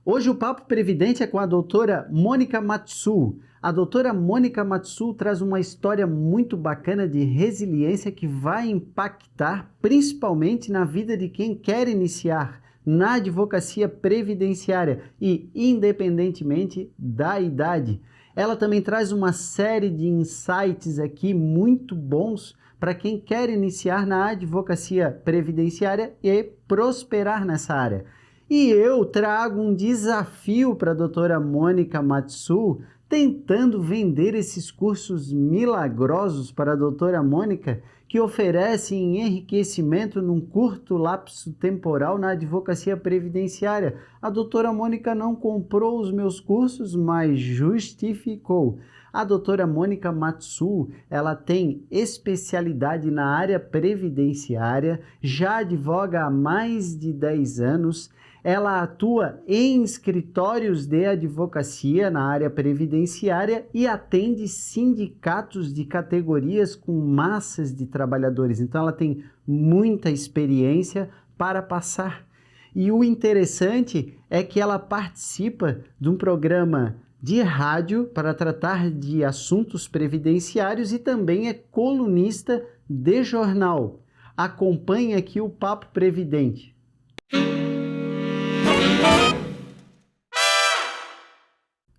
Hoje o Papo Previdente é com a doutora Mônica Matsu. A doutora Mônica Matsu traz uma história muito bacana de resiliência que vai impactar principalmente na vida de quem quer iniciar na advocacia previdenciária e independentemente da idade. Ela também traz uma série de insights aqui muito bons para quem quer iniciar na advocacia previdenciária e prosperar nessa área. E eu trago um desafio para a doutora Mônica Matsu, tentando vender esses cursos milagrosos para a doutora Mônica, que oferecem enriquecimento num curto lapso temporal na advocacia previdenciária. A doutora Mônica não comprou os meus cursos, mas justificou. A doutora Mônica Matsu, ela tem especialidade na área previdenciária, já advoga há mais de 10 anos, ela atua em escritórios de advocacia na área previdenciária e atende sindicatos de categorias com massas de trabalhadores. Então, ela tem muita experiência para passar. E o interessante é que ela participa de um programa de rádio para tratar de assuntos previdenciários e também é colunista de jornal. Acompanhe aqui o Papo Previdente.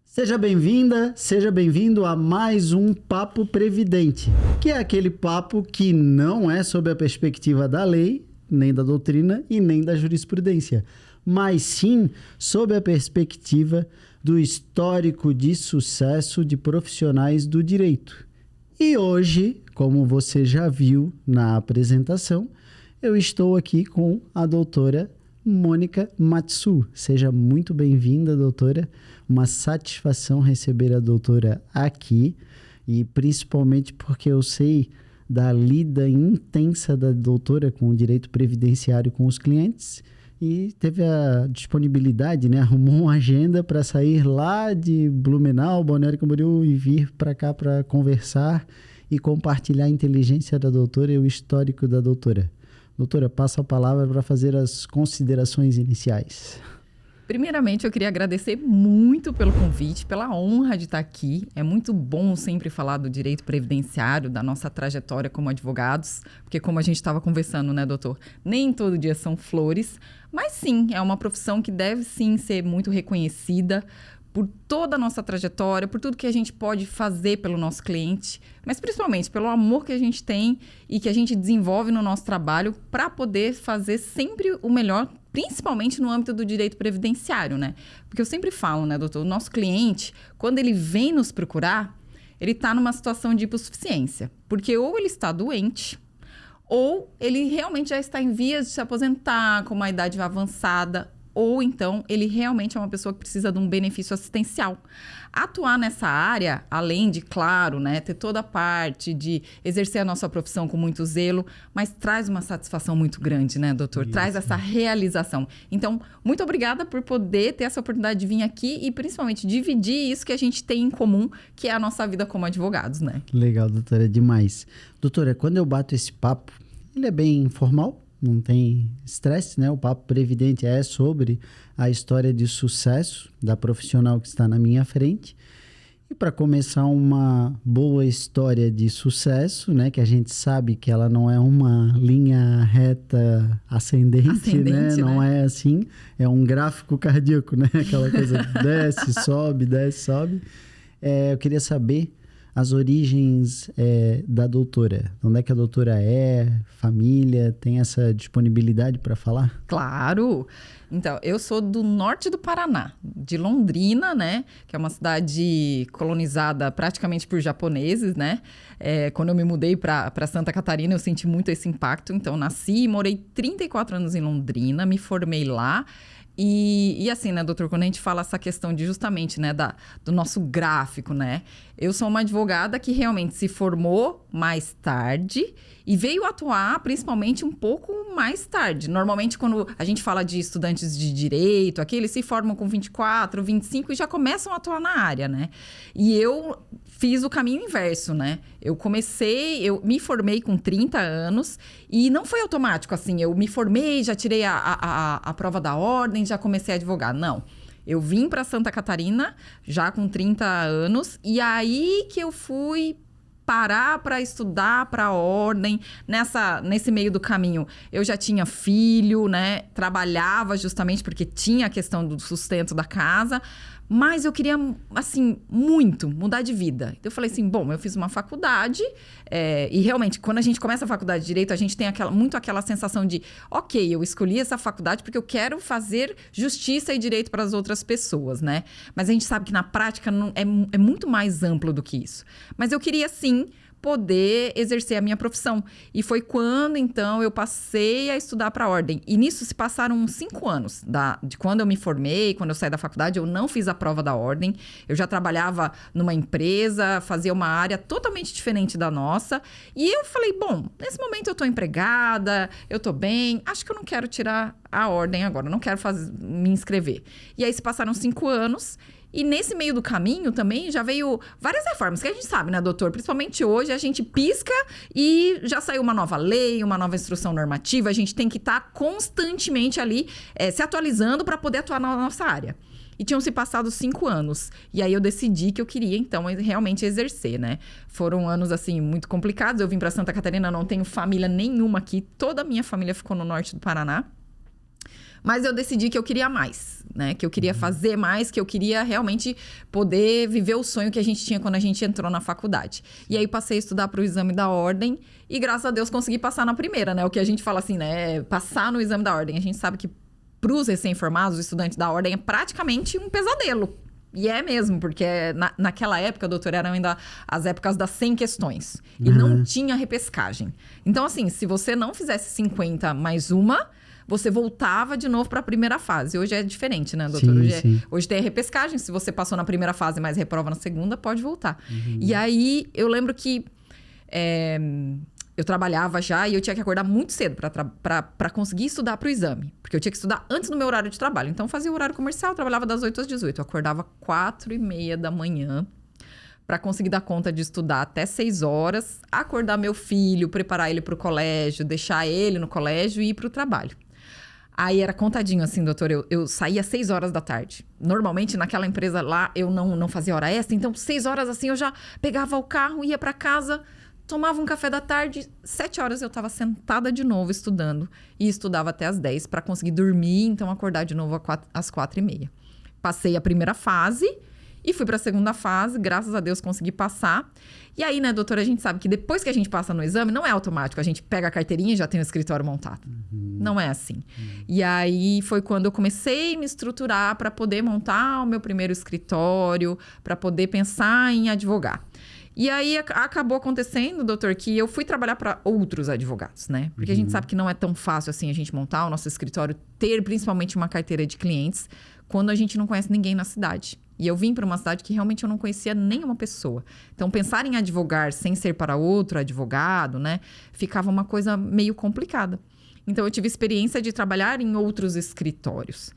Seja bem-vinda, seja bem-vindo a mais um Papo Previdente, que é aquele papo que não é sob a perspectiva da lei, nem da doutrina e nem da jurisprudência, mas sim sob a perspectiva do histórico de sucesso de profissionais do direito. E hoje, como você já viu na apresentação, eu estou aqui com a doutora Mônica Matsu. Seja muito bem-vinda, doutora. Uma satisfação receber a doutora aqui e principalmente porque eu sei da lida intensa da doutora com o direito previdenciário com os clientes e teve a disponibilidade, né? Arrumou uma agenda para sair lá de Blumenau, Balneário Camboriú e vir para cá para conversar e compartilhar a inteligência da doutora e o histórico da doutora. Doutora, passo a palavra para fazer as considerações iniciais. Primeiramente, eu queria agradecer muito pelo convite, pela honra de estar aqui. É muito bom sempre falar do direito previdenciário, da nossa trajetória como advogados, porque como a gente estava conversando, né, doutor? Nem todo dia são flores, mas sim, é uma profissão que deve sim ser muito reconhecida por toda a nossa trajetória, por tudo que a gente pode fazer pelo nosso cliente, mas principalmente pelo amor que a gente tem e que a gente desenvolve no nosso trabalho para poder fazer sempre o melhor, principalmente no âmbito do direito previdenciário, né? Porque eu sempre falo, né, doutor, o nosso cliente, quando ele vem nos procurar, ele está numa situação de hipossuficiência, porque ou ele está doente, ou ele realmente já está em vias de se aposentar, com uma idade avançada, ou então ele realmente é uma pessoa que precisa de um benefício assistencial. Atuar nessa área, além de, claro, né, ter toda a parte de exercer a nossa profissão com muito zelo, mas traz uma satisfação muito grande, né, doutor? Isso. Traz essa realização. Então, muito obrigada por poder ter essa oportunidade de vir aqui e principalmente dividir isso que a gente tem em comum, que é a nossa vida como advogados, né? Legal, doutora, é demais. Doutora, quando eu bato esse papo, ele é bem informal? Não tem estresse, né? O Papo Previdente é sobre a história de sucesso da profissional que está na minha frente. E para começar uma boa história de sucesso, né? Que a gente sabe que ela não é uma linha reta ascendente, né? Não é assim, é um gráfico cardíaco, né? Aquela coisa desce, sobe. Eu queria saber as origens da doutora. Onde é que a doutora é? Família? Tem essa disponibilidade para falar? Claro! Então, eu sou do norte do Paraná, de Londrina, né? Que é uma cidade colonizada praticamente por japoneses, né? Quando eu me mudei para Santa Catarina, eu senti muito esse impacto. Então, nasci e morei 34 anos em Londrina, me formei lá. E assim, né, doutor, quando a gente fala essa questão de justamente, né, do nosso gráfico, né, eu sou uma advogada que realmente se formou mais tarde e veio atuar principalmente um pouco mais tarde. Normalmente, quando a gente fala de estudantes de direito, aqui eles se formam com 24, 25 e já começam a atuar na área, né? E eu fiz o caminho inverso, né? Eu me formei com 30 anos e não foi automático, assim, eu me formei, já tirei a prova da ordem, já comecei a advogar, não. Eu vim para Santa Catarina, já com 30 anos, e aí que eu fui parar para estudar para a ordem. Nesse meio do caminho, eu já tinha filho, né? Trabalhava justamente porque tinha a questão do sustento da casa. Mas eu queria, assim, muito mudar de vida. Então, eu falei assim, bom, eu fiz uma faculdade e realmente, quando a gente começa a faculdade de Direito, a gente tem muito aquela sensação de, ok, eu escolhi essa faculdade porque eu quero fazer justiça e direito para as outras pessoas, né? Mas a gente sabe que na prática é muito mais amplo do que isso. Mas eu queria, sim, poder exercer a minha profissão. E foi quando, então, eu passei a estudar para a ordem. E nisso se passaram 5 anos. De quando eu me formei, quando eu saí da faculdade, eu não fiz a prova da ordem. Eu já trabalhava numa empresa, fazia uma área totalmente diferente da nossa. E eu falei, bom, nesse momento eu estou empregada, eu estou bem, acho que eu não quero tirar a ordem agora, não quero me inscrever. E aí se passaram 5 anos. E nesse meio do caminho também já veio várias reformas, que a gente sabe, né, doutor? Principalmente hoje, a gente pisca e já saiu uma nova lei, uma nova instrução normativa. A gente tem que estar constantemente ali se atualizando para poder atuar na nossa área. E tinham se passado 5 anos. E aí eu decidi que eu queria, então, realmente exercer, né? Foram anos, assim, muito complicados. Eu vim para Santa Catarina, não tenho família nenhuma aqui. Toda a minha família ficou no norte do Paraná. Mas eu decidi que eu queria mais, né? Que eu queria fazer mais, que eu queria realmente poder viver o sonho que a gente tinha quando a gente entrou na faculdade. E aí passei a estudar para o exame da ordem e, graças a Deus, consegui passar na primeira, né? O que a gente fala assim, né? Passar no exame da ordem. A gente sabe que para os recém-formados, os estudantes da ordem, é praticamente um pesadelo. E é mesmo, porque naquela época, doutor, eram ainda as épocas das 100 questões. E não tinha repescagem. Então, assim, se você não fizesse 50 mais uma, você voltava de novo para a primeira fase. Hoje é diferente, né, doutor? Hoje tem a repescagem. Se você passou na primeira fase, mas reprova na segunda, pode voltar. E aí, eu lembro que eu trabalhava já e eu tinha que acordar muito cedo para conseguir estudar para o exame. Porque eu tinha que estudar antes do meu horário de trabalho. Então, eu fazia o horário comercial, trabalhava das 8 às 18. Eu acordava 4h30 da manhã para conseguir dar conta de estudar até 6 horas, acordar meu filho, preparar ele para o colégio, deixar ele no colégio e ir para o trabalho. Aí era contadinho assim, doutor, eu saía às 6 horas da tarde. Normalmente naquela empresa lá eu não fazia hora extra, então 6 horas assim eu já pegava o carro, ia para casa, tomava um café da tarde, 7 horas eu estava sentada de novo estudando e estudava até às 10 para conseguir dormir, então acordar de novo às 4h30. Passei a primeira fase e fui para a segunda fase, graças a Deus consegui passar. E aí, né, doutora, a gente sabe que depois que a gente passa no exame, não é automático. A gente pega a carteirinha e já tem o escritório montado. Não é assim. E aí foi quando eu comecei a me estruturar para poder montar o meu primeiro escritório, para poder pensar em advogar. E aí acabou acontecendo, doutor, que eu fui trabalhar para outros advogados, né? Porque a gente sabe que não é tão fácil assim a gente montar o nosso escritório, ter principalmente uma carteira de clientes, quando a gente não conhece ninguém na cidade. E eu vim para uma cidade que realmente eu não conhecia nenhuma pessoa. Então, pensar em advogar sem ser para outro advogado, né? Ficava uma coisa meio complicada. Então, eu tive experiência de trabalhar em outros escritórios.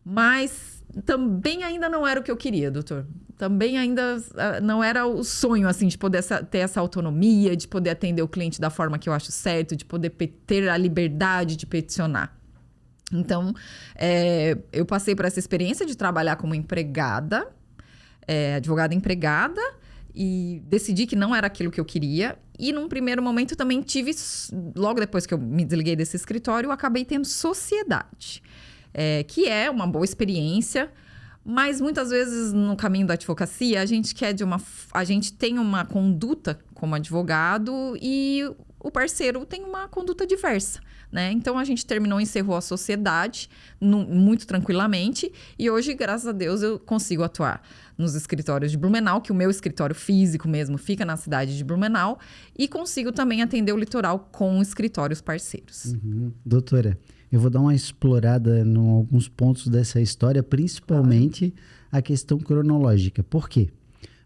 Mas também ainda não era o que eu queria, doutor. Também ainda não era o sonho, assim, de poder ter essa autonomia, de poder atender o cliente da forma que eu acho certo, de poder ter a liberdade de peticionar. Então, eu passei por essa experiência de trabalhar como empregada, advogada empregada, e decidi que não era aquilo que eu queria. E num primeiro momento também tive, logo depois que eu me desliguei desse escritório, eu acabei tendo sociedade, que é uma boa experiência, mas muitas vezes no caminho da advocacia a gente tem uma conduta como advogado e o parceiro tem uma conduta diversa, né? Então, a gente encerrou a sociedade muito tranquilamente e hoje, graças a Deus, eu consigo atuar nos escritórios de Blumenau, que o meu escritório físico mesmo fica na cidade de Blumenau, e consigo também atender o litoral com escritórios parceiros. Doutora, eu vou dar uma explorada em alguns pontos dessa história, principalmente a questão cronológica. Por quê?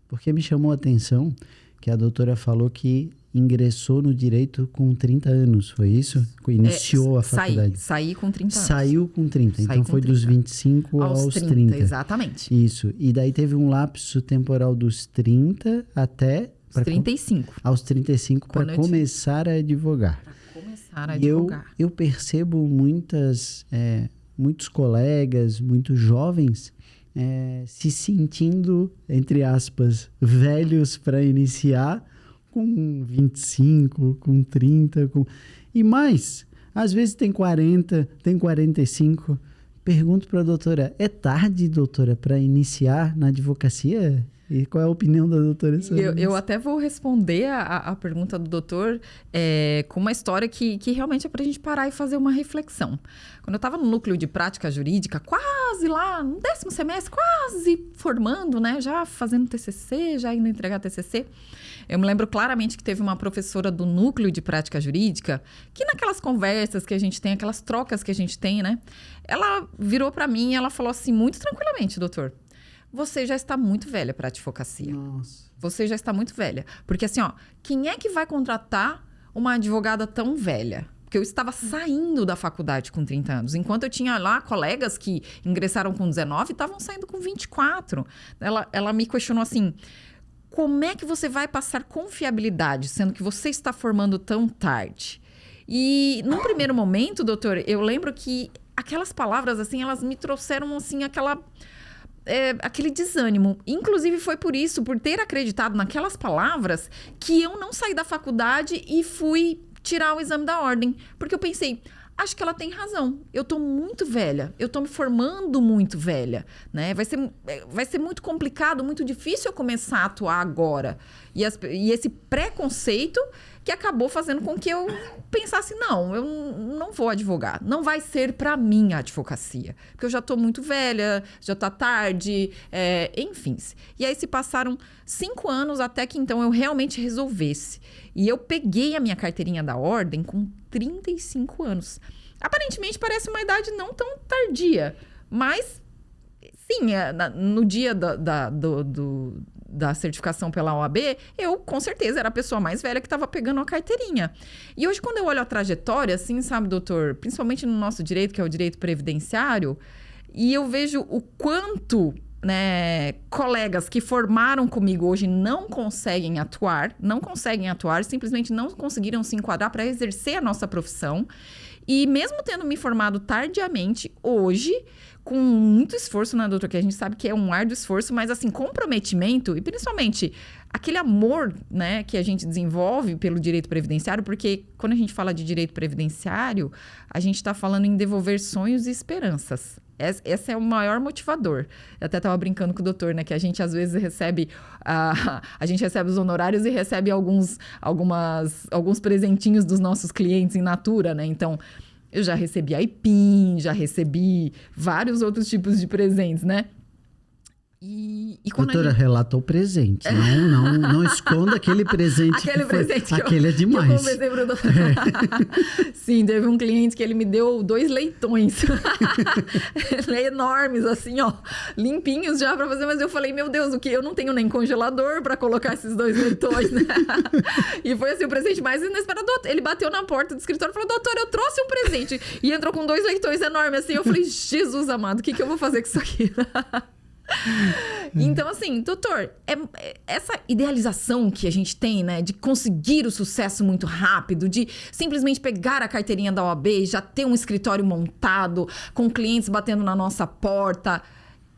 Porque me chamou a atenção que a doutora falou que ingressou no direito com 30 anos, foi isso? Iniciou a faculdade. Saí com 30 anos. Saiu com 30, então foi dos 25 aos 30. Exatamente. Isso, e daí teve um lapso temporal dos 30 até... Os 35. Aos 35 para começar a advogar. Para começar a advogar. Eu percebo muitos colegas, muitos jovens se sentindo, entre aspas, velhos para iniciar, com 25, com 30, e mais, às vezes tem 40, tem 45. Pergunto para a doutora, é tarde, doutora, para iniciar na advocacia? E qual é a opinião da doutora sobre isso? Eu até vou responder a pergunta do doutor com uma história que realmente é para a gente parar e fazer uma reflexão. Quando eu estava no núcleo de prática jurídica, quase lá, no 10º semestre, quase formando, né? Já fazendo TCC, já indo entregar TCC. Eu me lembro claramente que teve uma professora do núcleo de prática jurídica que naquelas conversas que a gente tem, aquelas trocas que a gente tem, né? Ela virou para mim e ela falou assim, muito tranquilamente, doutor, você já está muito velha para advocacia. Nossa. Você já está muito velha. Porque assim, ó, quem é que vai contratar uma advogada tão velha? Porque eu estava saindo da faculdade com 30 anos. Enquanto eu tinha lá colegas que ingressaram com 19 e estavam saindo com 24. Ela me questionou assim, como é que você vai passar confiabilidade, sendo que você está formando tão tarde? E num primeiro momento, doutor, eu lembro que aquelas palavras, assim, elas me trouxeram, assim, aquele desânimo. Inclusive, foi por isso, por ter acreditado naquelas palavras, que eu não saí da faculdade e fui tirar o exame da ordem. Porque eu pensei, acho que ela tem razão. Eu tô muito velha. Eu tô me formando muito velha, né? Vai ser muito complicado, muito difícil eu começar a atuar agora. E esse preconceito que acabou fazendo com que eu pensasse, não, eu não vou advogar. Não vai ser para mim a advocacia. Porque eu já tô muito velha, já tá tarde, enfim. E aí se passaram 5 anos até que então eu realmente resolvesse. E eu peguei a minha carteirinha da ordem com 35 anos. Aparentemente parece uma idade não tão tardia, mas sim, no dia da certificação pela OAB, eu com certeza era a pessoa mais velha que estava pegando a carteirinha. E hoje, quando eu olho a trajetória, assim, sabe, doutor, principalmente no nosso direito, que é o direito previdenciário, e eu vejo o quanto, né, colegas que formaram comigo hoje não conseguem atuar, simplesmente não conseguiram se enquadrar para exercer a nossa profissão. E mesmo tendo me formado tardiamente, hoje, com muito esforço, né, doutor? Que a gente sabe que é um árduo esforço, mas assim, comprometimento e principalmente aquele amor, né, que a gente desenvolve pelo direito previdenciário, porque quando a gente fala de direito previdenciário, a gente está falando em devolver sonhos e esperanças. Esse é o maior motivador. Eu até estava brincando com o doutor, né? Que a gente às vezes recebe... a gente recebe os honorários e recebe alguns presentinhos dos nossos clientes in natura, né? Então, eu já recebi aipim, já recebi vários outros tipos de presentes, né? E quando doutora, relata o presente. Não esconda aquele presente. Aquele é demais. Que eu conversei pro doutor. Sim, teve um cliente que ele me deu 2 leitões. Enormes, assim, ó. Limpinhos já pra fazer. Mas eu falei, meu Deus, o que? Eu não tenho nem congelador pra colocar esses 2 leitões, né? E foi assim, o presente mais inesperado. Ele bateu na porta do escritório e falou, doutor, eu trouxe um presente. E entrou com 2 leitões enormes, assim. Eu falei, Jesus amado, o que eu vou fazer com isso aqui? Então, assim, doutor, essa idealização que a gente tem, né, de conseguir o sucesso muito rápido, de simplesmente pegar a carteirinha da OAB e já ter um escritório montado, com clientes batendo na nossa porta.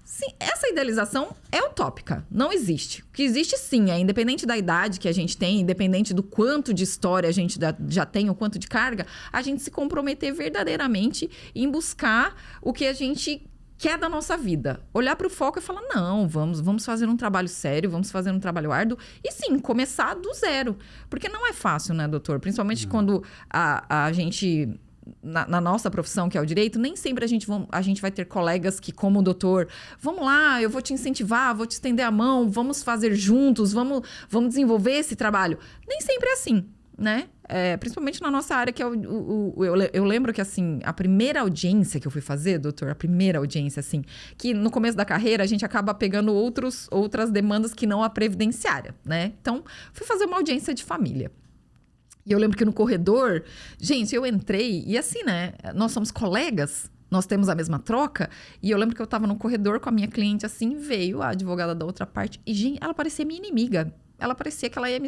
Sim, essa idealização é utópica, não existe. O que existe, sim, é independente da idade que a gente tem, independente do quanto de história a gente já tem, o quanto de carga, a gente se comprometer verdadeiramente em buscar o que a gente quer da nossa vida. Olhar para o foco e falar, não, vamos fazer um trabalho sério, vamos fazer um trabalho árduo. E sim, começar do zero. Porque não é fácil, né, doutor? Principalmente quando a gente... Na nossa profissão, que é o direito, nem sempre a gente vai ter colegas que, como o doutor, vamos lá, eu vou te incentivar, vou te estender a mão, vamos fazer juntos, vamos desenvolver esse trabalho. Nem sempre é assim, né? Principalmente na nossa área, que é eu lembro que, assim, a primeira audiência que eu fui fazer, doutor, a primeira audiência, assim, que no começo da carreira a gente acaba pegando outras demandas que não a previdenciária, né? Então, fui fazer uma audiência de família. E eu lembro que no corredor, gente, eu entrei e assim, né? Nós somos colegas, nós temos a mesma troca. E eu lembro que eu tava no corredor com a minha cliente, assim, veio a advogada da outra parte. E, gente, ela parecia minha inimiga. ela parecia que ela ia,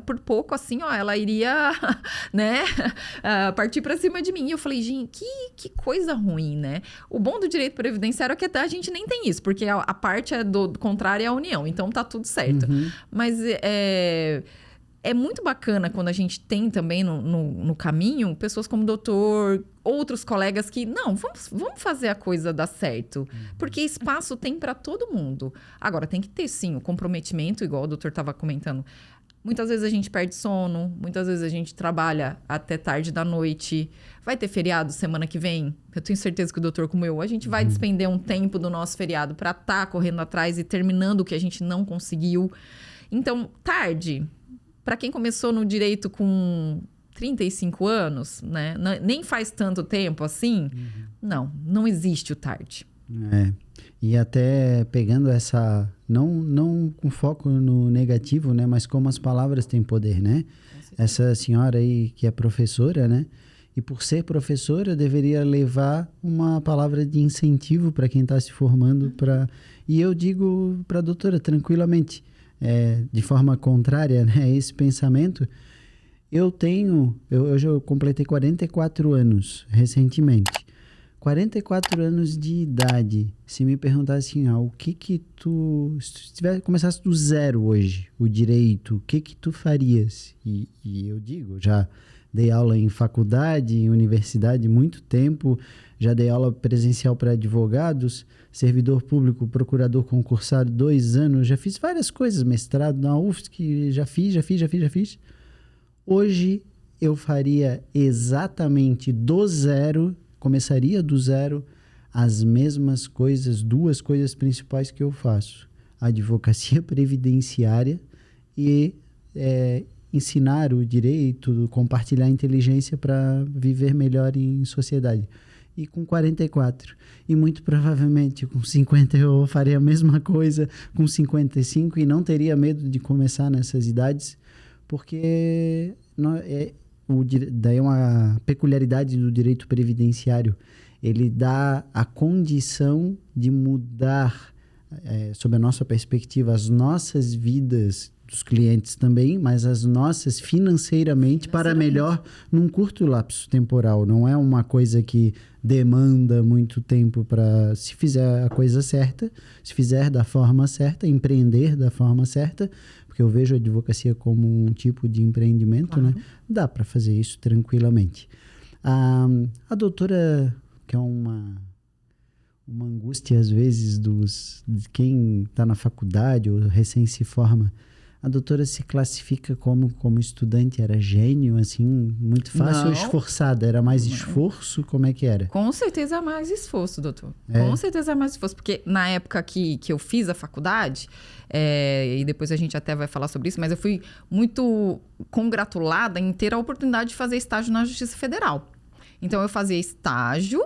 por pouco, assim, ó, ela iria, né, partir pra cima de mim. E eu falei, gente, que coisa ruim, né? O bom do direito previdenciário é que a gente nem tem isso, porque a parte do contrário é a união, então tá tudo certo. Mas é muito bacana quando a gente tem também no caminho pessoas como o doutor, outros colegas que, não, vamos fazer a coisa dar certo. Porque espaço tem para todo mundo. Agora, tem que ter, sim, o comprometimento, igual o doutor estava comentando. Muitas vezes a gente perde sono, muitas vezes a gente trabalha até tarde da noite. Vai ter feriado semana que vem? Eu tenho certeza que o doutor, como eu, a gente vai despender um tempo do nosso feriado para estar correndo atrás e terminando o que a gente não conseguiu. Então, tarde... Para quem começou no direito com 35 anos, né? Nem faz tanto tempo assim, não existe o tarde. E até pegando essa, não com foco no negativo, né? Mas como as palavras têm poder, né? Essa senhora aí que é professora, né? E por ser professora, deveria levar uma palavra de incentivo para quem está se formando. E eu digo para a doutora, tranquilamente, de forma contrária, né, esse pensamento, eu já completei 44 anos recentemente. 44 anos de idade. Se me perguntasse assim, o que tu... Se tu começasse do zero hoje, o direito, o que tu farias? E eu digo, já dei aula em faculdade, em universidade, muito tempo, já dei aula presencial para advogados, servidor público, procurador concursado, 2 anos, já fiz várias coisas, mestrado na UFSC, já fiz. Hoje eu faria exatamente do zero, começaria do zero, as mesmas coisas, 2 coisas principais que eu faço. A advocacia previdenciária e ensinar o direito, compartilhar a inteligência para viver melhor em sociedade. E com 44. E muito provavelmente com 50 eu faria a mesma coisa, com 55, e não teria medo de começar nessas idades, porque daí é uma peculiaridade do direito previdenciário. Ele dá a condição de mudar, sob a nossa perspectiva, as nossas vidas dos clientes também, mas as nossas financeiramente para melhor num curto lapso temporal. Não é uma coisa que demanda muito tempo para, se fizer a coisa certa, se fizer da forma certa, empreender da forma certa, porque eu vejo a advocacia como um tipo de empreendimento, né? Dá para fazer isso tranquilamente. A doutora, que é uma angústia às vezes de quem está na faculdade ou recém se forma, a doutora se classifica como estudante, era gênio, assim, muito fácil ou esforçada? Era mais esforço? Como é que era? Com certeza é mais esforço, doutor. Com certeza é mais esforço, porque na época que eu fiz a faculdade, e depois a gente até vai falar sobre isso, mas eu fui muito congratulada em ter a oportunidade de fazer estágio na Justiça Federal. Então, eu fazia estágio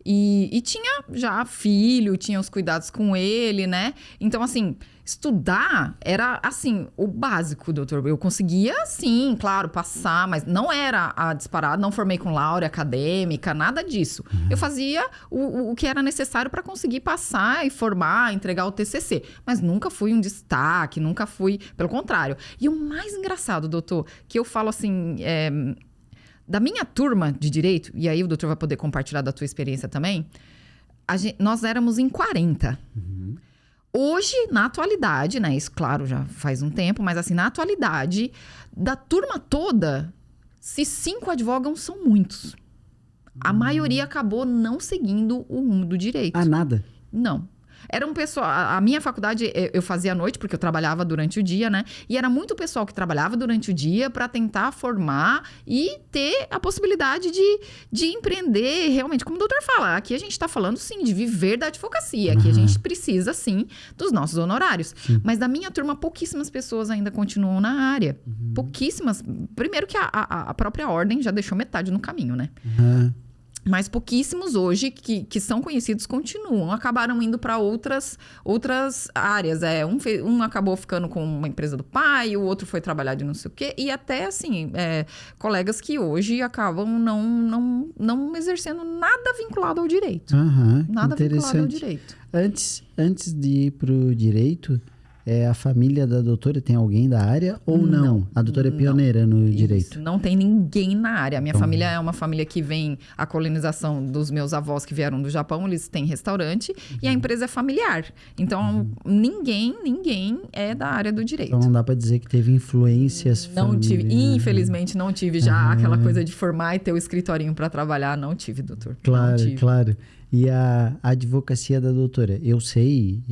e tinha já filho, tinha os cuidados com ele, né? Então, assim, estudar era, assim, o básico, doutor. Eu conseguia, sim, claro, passar, mas não era a disparada, não formei com laurea acadêmica, nada disso. Eu fazia o que era necessário para conseguir passar e formar, entregar o TCC. Mas nunca fui um destaque, nunca fui, pelo contrário. E o mais engraçado, doutor, que eu falo assim... Da minha turma de direito, e aí o doutor vai poder compartilhar da tua experiência também, nós éramos em 40. Hoje, na atualidade, né? Isso, claro, já faz um tempo, mas assim, na atualidade, da turma toda, se 5 advogam, são muitos. A maioria acabou não seguindo o rumo do direito. Nada? Não. Era um pessoal... A minha faculdade eu fazia à noite, porque eu trabalhava durante o dia, né? E era muito pessoal que trabalhava durante o dia para tentar formar e ter a possibilidade de empreender realmente. Como o doutor fala, aqui a gente está falando, sim, de viver da advocacia. Aqui a gente precisa, sim, dos nossos honorários. Mas da minha turma, pouquíssimas pessoas ainda continuam na área. Pouquíssimas. Primeiro que a própria ordem já deixou metade no caminho, né? Mas pouquíssimos hoje que são conhecidos continuam. Acabaram indo para outras áreas. Um acabou ficando com uma empresa do pai, o outro foi trabalhar de não sei o quê. E até, assim, colegas que hoje acabam não exercendo nada vinculado ao direito. Nada vinculado ao direito. Antes de ir para o direito, a família da doutora tem alguém da área ou não? A doutora é pioneira no direito? Isso, não tem ninguém na área. A minha família é uma família que vem... A colonização dos meus avós que vieram do Japão, eles têm restaurante e a empresa é familiar. Então, ninguém é da área do direito. Então, não dá para dizer que teve influências Infelizmente, não tive já aquela coisa de formar e ter o escritorinho para trabalhar. Não tive, doutor. Claro. E a advocacia da doutora? Eu sei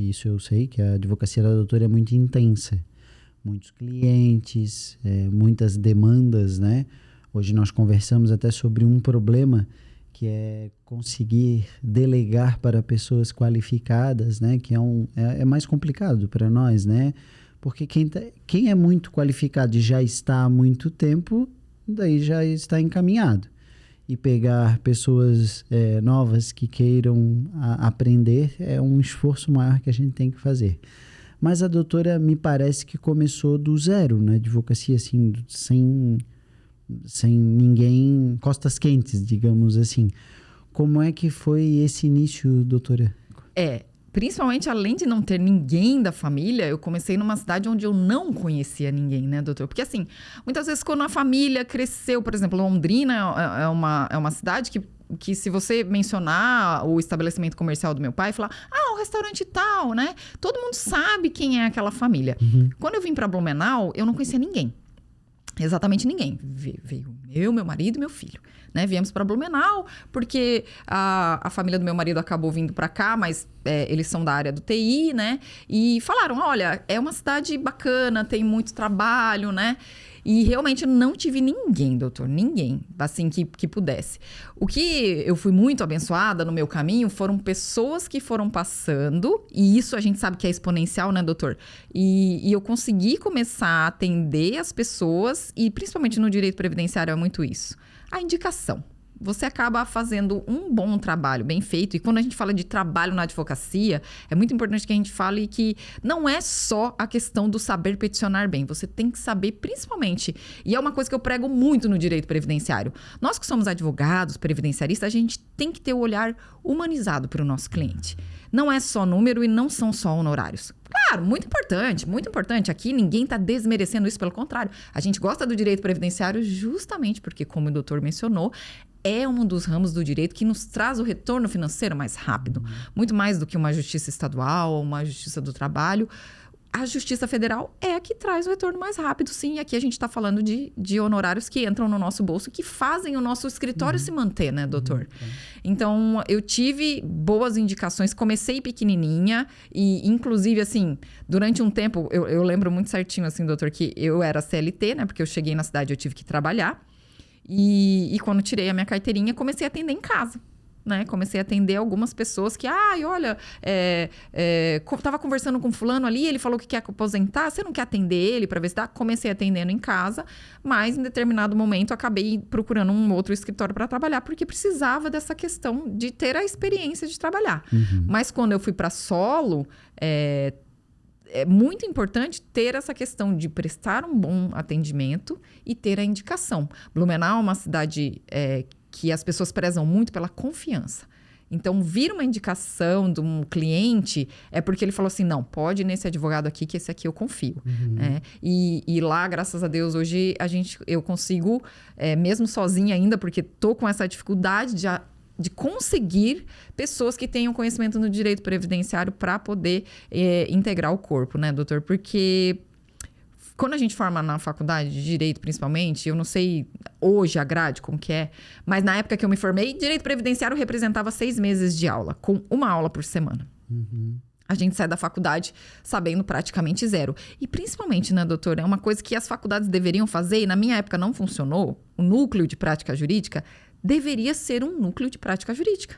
que a advocacia da doutora é muito intensa. Muitos clientes, muitas demandas, né? Hoje nós conversamos até sobre um problema que é conseguir delegar para pessoas qualificadas, né? Que é mais complicado para nós, né? Porque quem é muito qualificado e já está há muito tempo, daí já está encaminhado. E pegar pessoas novas que queiram aprender é um esforço maior que a gente tem que fazer. Mas a doutora me parece que começou do zero na advocacia, assim, sem ninguém, costas quentes, digamos assim. Como é que foi esse início, doutora? Principalmente, além de não ter ninguém da família, eu comecei numa cidade onde eu não conhecia ninguém, né, doutor? Porque, assim, muitas vezes quando a família cresceu, por exemplo, Londrina é uma cidade que se você mencionar o estabelecimento comercial do meu pai, falar, o restaurante tal, né? Todo mundo sabe quem é aquela família. Quando eu vim para Blumenau, eu não conhecia ninguém. Exatamente ninguém. Veio meu marido e meu filho. Né? Viemos para Blumenau, porque a família do meu marido acabou vindo para cá, mas eles são da área do TI, né? E falaram, olha, é uma cidade bacana, tem muito trabalho, né? E realmente não tive ninguém, doutor, ninguém, assim, que pudesse. O que eu fui muito abençoada no meu caminho foram pessoas que foram passando, e isso a gente sabe que é exponencial, né, doutor? E eu consegui começar a atender as pessoas, e principalmente no direito previdenciário é muito isso. A indicação. Você acaba fazendo um bom trabalho, bem feito. E quando a gente fala de trabalho na advocacia, é muito importante que a gente fale que não é só a questão do saber peticionar bem. Você tem que saber, principalmente, e é uma coisa que eu prego muito no direito previdenciário. Nós que somos advogados, previdenciaristas, a gente tem que ter o olhar humanizado para o nosso cliente. Não é só número e não são só honorários. Claro, muito importante, muito importante. Aqui ninguém está desmerecendo isso, pelo contrário. A gente gosta do direito previdenciário justamente porque, como o doutor mencionou, é um dos ramos do direito que nos traz o retorno financeiro mais rápido. Muito mais do que uma justiça estadual ou uma justiça do trabalho. A Justiça Federal é a que traz o retorno mais rápido, sim. E aqui a gente está falando de honorários que entram no nosso bolso, que fazem o nosso escritório se manter, né, doutor? Então, eu tive boas indicações. Comecei pequenininha e, inclusive, assim, durante um tempo, eu lembro muito certinho, assim, doutor, que eu era CLT, né? Porque eu cheguei na cidade e eu tive que trabalhar. E quando tirei a minha carteirinha, comecei a atender em casa. Né? Comecei a atender algumas pessoas que, olha, tava conversando com fulano ali, ele falou que quer aposentar, você não quer atender ele para ver se dá? Comecei atendendo em casa, mas em determinado momento acabei procurando um outro escritório para trabalhar, porque precisava dessa questão de ter a experiência de trabalhar. Mas quando eu fui para solo, é muito importante ter essa questão de prestar um bom atendimento e ter a indicação. Blumenau é uma cidade que as pessoas prezam muito pela confiança. Então, vir uma indicação de um cliente é porque ele falou assim, não, pode ir nesse advogado aqui, que esse aqui eu confio. Né? E lá, graças a Deus, hoje eu consigo, mesmo sozinha ainda, porque estou com essa dificuldade de conseguir pessoas que tenham conhecimento no direito previdenciário para poder integrar o corpo, né, doutor? Porque quando a gente forma na faculdade de direito, principalmente, eu não sei hoje a grade como que é, mas na época que eu me formei, direito previdenciário representava 6 meses de aula, com uma aula por semana. A gente sai da faculdade sabendo praticamente zero. E principalmente, né, doutor, é uma coisa que as faculdades deveriam fazer, e na minha época não funcionou, o núcleo de prática jurídica deveria ser um núcleo de prática jurídica.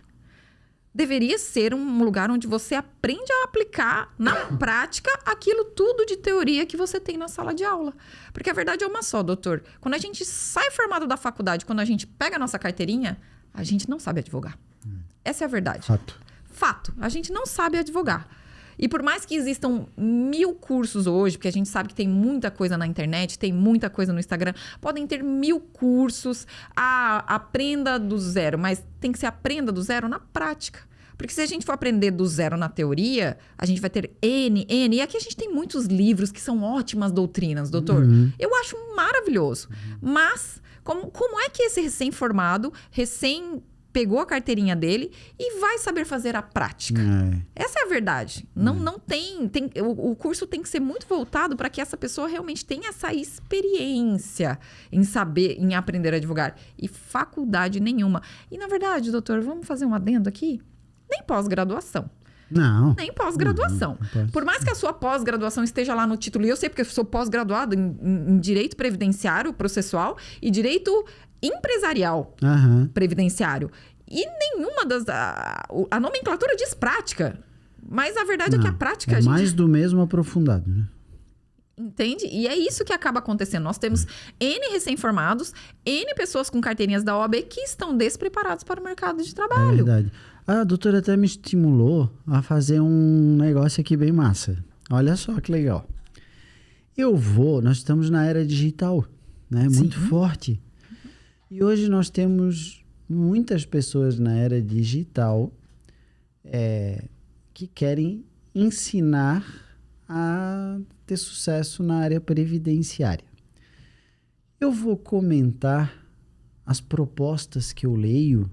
Deveria ser um lugar onde você aprende a aplicar na prática aquilo tudo de teoria que você tem na sala de aula. Porque a verdade é uma só, doutor. Quando a gente sai formado da faculdade, quando a gente pega a nossa carteirinha, a gente não sabe advogar. Essa é a verdade. Fato. A gente não sabe advogar. E por mais que existam 1000 cursos hoje, porque a gente sabe que tem muita coisa na internet, tem muita coisa no Instagram, podem ter 1000 cursos, aprenda do zero, mas tem que ser aprenda do zero na prática. Porque se a gente for aprender do zero na teoria, a gente vai ter N. E aqui a gente tem muitos livros que são ótimas doutrinas, doutor. Eu acho maravilhoso. Mas, como é que esse recém-formado, pegou a carteirinha dele e vai saber fazer a prática? Essa é a verdade. Não tem o curso tem que ser muito voltado para que essa pessoa realmente tenha essa experiência em saber, em aprender a advogar. E faculdade nenhuma. E, na verdade, doutor, vamos fazer um adendo aqui? Nem pós-graduação. Não. Nem pós-graduação. Por mais que a sua pós-graduação esteja lá no título, e eu sei porque eu sou pós-graduado em Direito Previdenciário Processual e Direito Empresarial Previdenciário. E nenhuma das... A nomenclatura diz prática. Mas a verdade é que a prática... É mais do mesmo aprofundado, né? Entende? E é isso que acaba acontecendo. Nós temos N recém-formados, N pessoas com carteirinhas da OAB que estão despreparados para o mercado de trabalho. É verdade. A doutora até me estimulou a fazer um negócio aqui bem massa. Olha só que legal. Nós estamos na era digital, né? Muito forte. E hoje nós temos muitas pessoas na era digital que querem ensinar a ter sucesso na área previdenciária. Eu vou comentar as propostas que eu leio.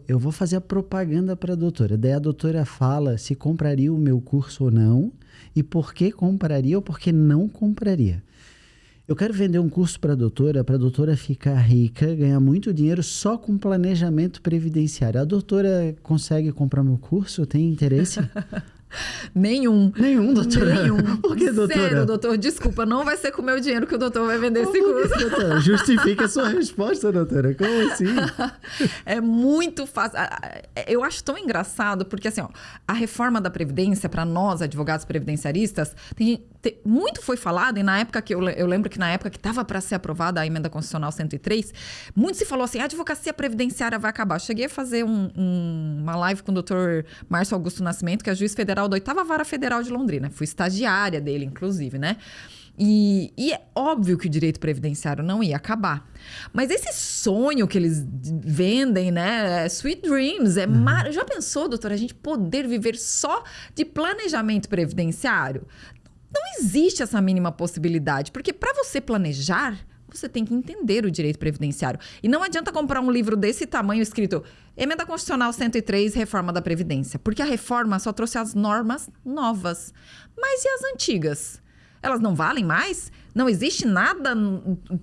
Eu vou fazer a propaganda para a doutora. Daí a doutora fala se compraria o meu curso ou não, e por que compraria ou por que não compraria. Eu quero vender um curso para a doutora ficar rica, ganhar muito dinheiro só com planejamento previdenciário. A doutora consegue comprar meu curso? Tem interesse? Nenhum, doutora? Nenhum. Por que, doutora? Sério, doutor, desculpa, não vai ser com o meu dinheiro que o doutor vai vender esse curso. Doutora? Justifica a sua resposta, doutora. Como assim? É muito fácil. Eu acho tão engraçado, porque assim, a reforma da Previdência, para nós, advogados previdenciaristas, muito foi falado, e na época que eu lembro que na época que estava para ser aprovada a emenda constitucional 103, muito se falou assim, a advocacia previdenciária vai acabar. Eu cheguei a fazer uma live com o doutor Márcio Augusto Nascimento, que é juiz federal da 8ª Vara Federal de Londrina. Fui estagiária dele, inclusive, né? E é óbvio que o direito previdenciário não ia acabar. Mas esse sonho que eles vendem, né? Sweet dreams. Já pensou, doutora, a gente poder viver só de planejamento previdenciário? Não existe essa mínima possibilidade. Porque para você planejar, você tem que entender o direito previdenciário. E não adianta comprar um livro desse tamanho escrito Emenda Constitucional 103, Reforma da Previdência. Porque a reforma só trouxe as normas novas. Mas e as antigas? Elas não valem mais? Não existe nada?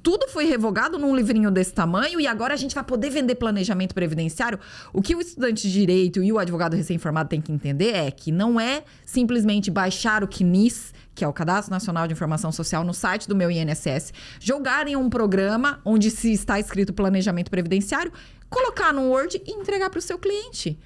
Tudo foi revogado num livrinho desse tamanho e agora a gente vai poder vender planejamento previdenciário? O que o estudante de direito e o advogado recém-formado tem que entender é que não é simplesmente baixar o CNIS, que é o Cadastro Nacional de Informação Social, no site do meu INSS, jogarem um programa onde se está escrito planejamento previdenciário, colocar no Word e entregar para o seu cliente.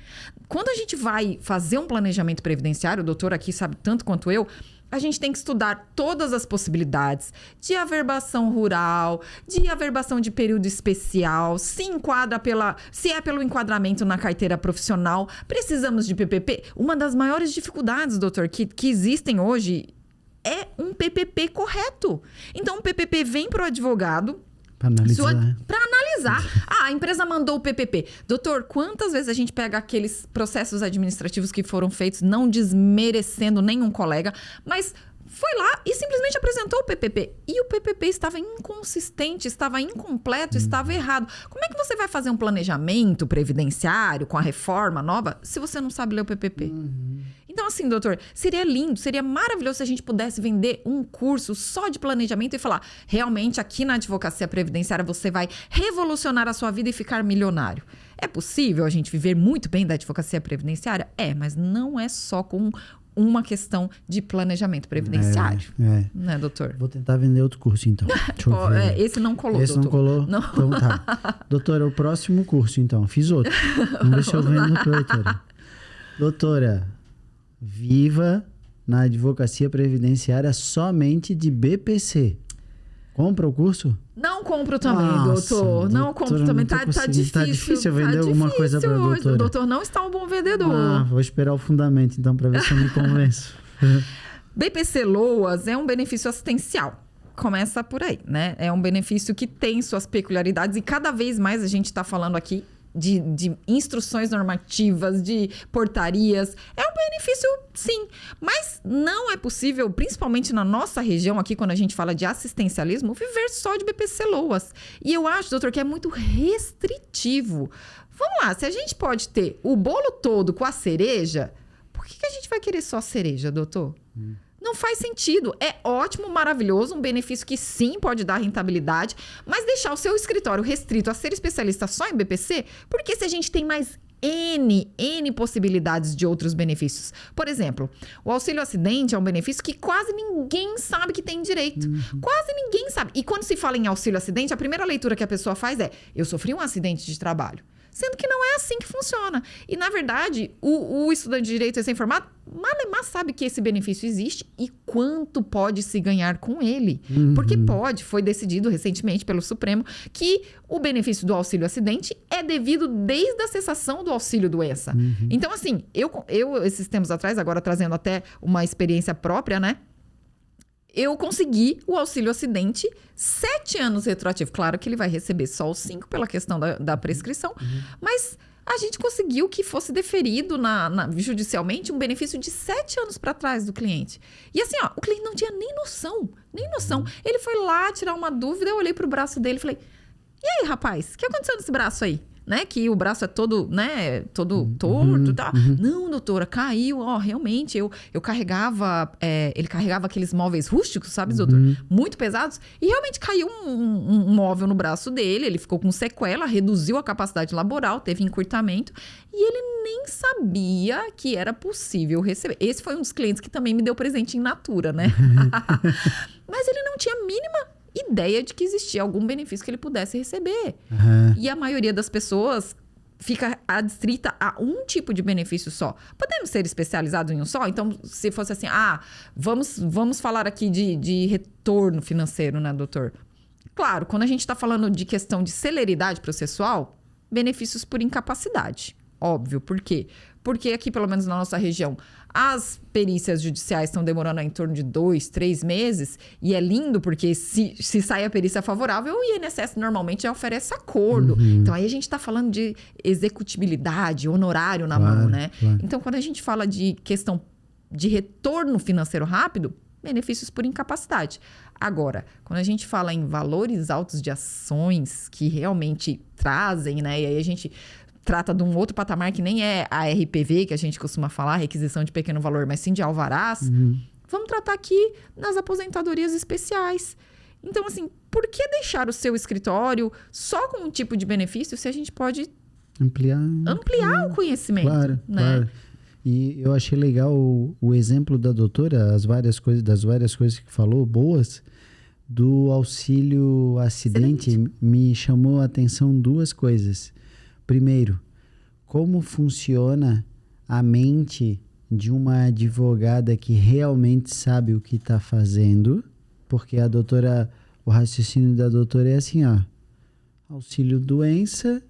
Quando a gente vai fazer um planejamento previdenciário, o doutor aqui sabe tanto quanto eu, a gente tem que estudar todas as possibilidades de averbação rural, de averbação de período especial, se é pelo enquadramento na carteira profissional, precisamos de PPP. Uma das maiores dificuldades, doutor, que existem hoje é um PPP correto. Então, o PPP vem para o advogado para analisar. A empresa mandou o PPP. Doutor, quantas vezes a gente pega aqueles processos administrativos que foram feitos, não desmerecendo nenhum colega, mas foi lá e simplesmente apresentou o PPP. E o PPP estava inconsistente, estava incompleto, estava errado. Como é que você vai fazer um planejamento previdenciário com a reforma nova se você não sabe ler o PPP? Então, assim, doutor, seria lindo, seria maravilhoso se a gente pudesse vender um curso só de planejamento e falar, realmente, aqui na advocacia previdenciária você vai revolucionar a sua vida e ficar milionário. É possível a gente viver muito bem da advocacia previdenciária? É, mas não é só com uma questão de planejamento previdenciário. Né, doutor? Vou tentar vender outro curso, então. Esse não colou, esse doutor. Esse não colou? Não. Então tá. Doutora, o próximo curso, então. Fiz outro. Vamos ver se eu vendo para a doutora. Doutora, viva na advocacia previdenciária somente de BPC. Compra o curso? Não compro também, doutor. Não compro também. Tá difícil. Tá difícil vender alguma coisa para a doutora. O doutor não está um bom vendedor. Vou esperar o fundamento, então, para ver se eu me convenço. BPC Loas é um benefício assistencial. Começa por aí, né? É um benefício que tem suas peculiaridades e cada vez mais a gente está falando aqui de instruções normativas, de portarias. É um benefício, sim. Mas não é possível, principalmente na nossa região aqui, quando a gente fala de assistencialismo, viver só de BPC-LOAS. E eu acho, doutor, que é muito restritivo. Vamos lá, se a gente pode ter o bolo todo com a cereja, por que a gente vai querer só a cereja, doutor? Não faz sentido. É ótimo, maravilhoso, um benefício que sim pode dar rentabilidade, mas deixar o seu escritório restrito a ser especialista só em BPC, porque se a gente tem mais N possibilidades de outros benefícios. Por exemplo, o auxílio acidente é um benefício que quase ninguém sabe que tem direito. Quase ninguém sabe. E quando se fala em auxílio acidente, a primeira leitura que a pessoa faz é: eu sofri um acidente de trabalho. Sendo que não é assim que funciona. E, na verdade, o estudante de direito recém-formado, malemar sabe que esse benefício existe e quanto pode se ganhar com ele. Porque foi decidido recentemente pelo Supremo que o benefício do auxílio acidente é devido desde a cessação do auxílio doença. Então, assim, eu esses tempos atrás, agora trazendo até uma experiência própria, né? Eu consegui o auxílio acidente 7 anos retroativo. Claro que ele vai receber só os 5 pela questão da prescrição, mas a gente conseguiu que fosse deferido judicialmente um benefício de 7 anos para trás do cliente. E assim, ó, o cliente não tinha nem noção. Ele foi lá tirar uma dúvida, eu olhei pro braço dele e falei: e aí, rapaz, o que aconteceu nesse braço aí? Né, que o braço é todo, né, todo torto, tá? Não, doutora, caiu, realmente, eu carregava, ele carregava aqueles móveis rústicos, sabe, doutor? Muito pesados, e realmente caiu um móvel no braço dele, ele ficou com sequela, reduziu a capacidade laboral, teve encurtamento, e ele nem sabia que era possível receber. Esse foi um dos clientes que também me deu presente em natura, né? Mas ele não tinha a mínima ideia de que existia algum benefício que ele pudesse receber. E a maioria das pessoas fica adstrita a um tipo de benefício só. Podemos ser especializados em um só? Então, se fosse assim, vamos falar aqui de retorno financeiro, né, doutor? Claro, quando a gente está falando de questão de celeridade processual, benefícios por incapacidade. Óbvio, por quê? Porque aqui, pelo menos na nossa região, as perícias judiciais estão demorando em torno de 2, 3 meses. E é lindo porque se sai a perícia favorável, o INSS normalmente já oferece acordo. Então, aí a gente está falando de executibilidade, honorário na mão, né? Claro. Então, quando a gente fala de questão de retorno financeiro rápido, benefícios por incapacidade. Agora, quando a gente fala em valores altos de ações que realmente trazem, né? E aí a gente trata de um outro patamar que nem é a RPV, que a gente costuma falar, requisição de pequeno valor, mas sim de alvarás. Vamos tratar aqui nas aposentadorias especiais. Então, assim, por que deixar o seu escritório só com um tipo de benefício se a gente pode ampliar o conhecimento? Claro, né? Claro. E eu achei legal o exemplo da doutora, das várias coisas que falou, boas, do auxílio acidente. Me chamou a atenção 2 coisas. Primeiro, como funciona a mente de uma advogada que realmente sabe o que está fazendo, porque o raciocínio da doutora é assim, auxílio doença,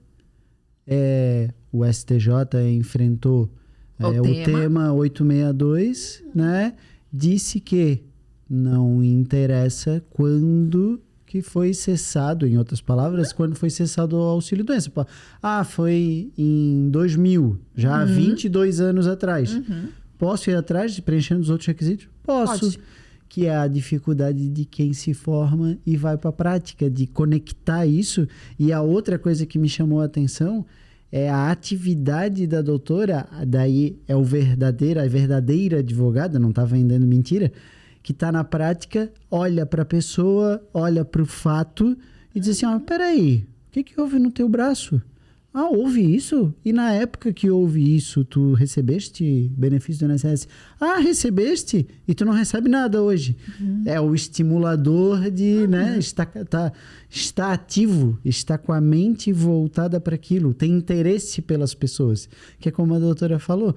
o STJ enfrentou o tema 862, né? Disse que não interessa quando que foi cessado, em outras palavras, quando foi cessado o auxílio doença. Foi em 2000, já há 22 anos atrás. Posso ir atrás, preenchendo os outros requisitos? Posso. Pode. Que é a dificuldade de quem se forma e vai para a prática, de conectar isso. E a outra coisa que me chamou a atenção é a atividade da doutora, daí é a verdadeira advogada, não está vendendo mentira, que está na prática, olha para a pessoa, olha para o fato e diz assim, peraí, o que houve no teu braço? Houve isso? E na época que houve isso, tu recebeste benefício do INSS? Recebeste? E tu não recebe nada hoje. É o estimulador de, né, está ativo, está com a mente voltada para aquilo, tem interesse pelas pessoas. Que é como a doutora falou,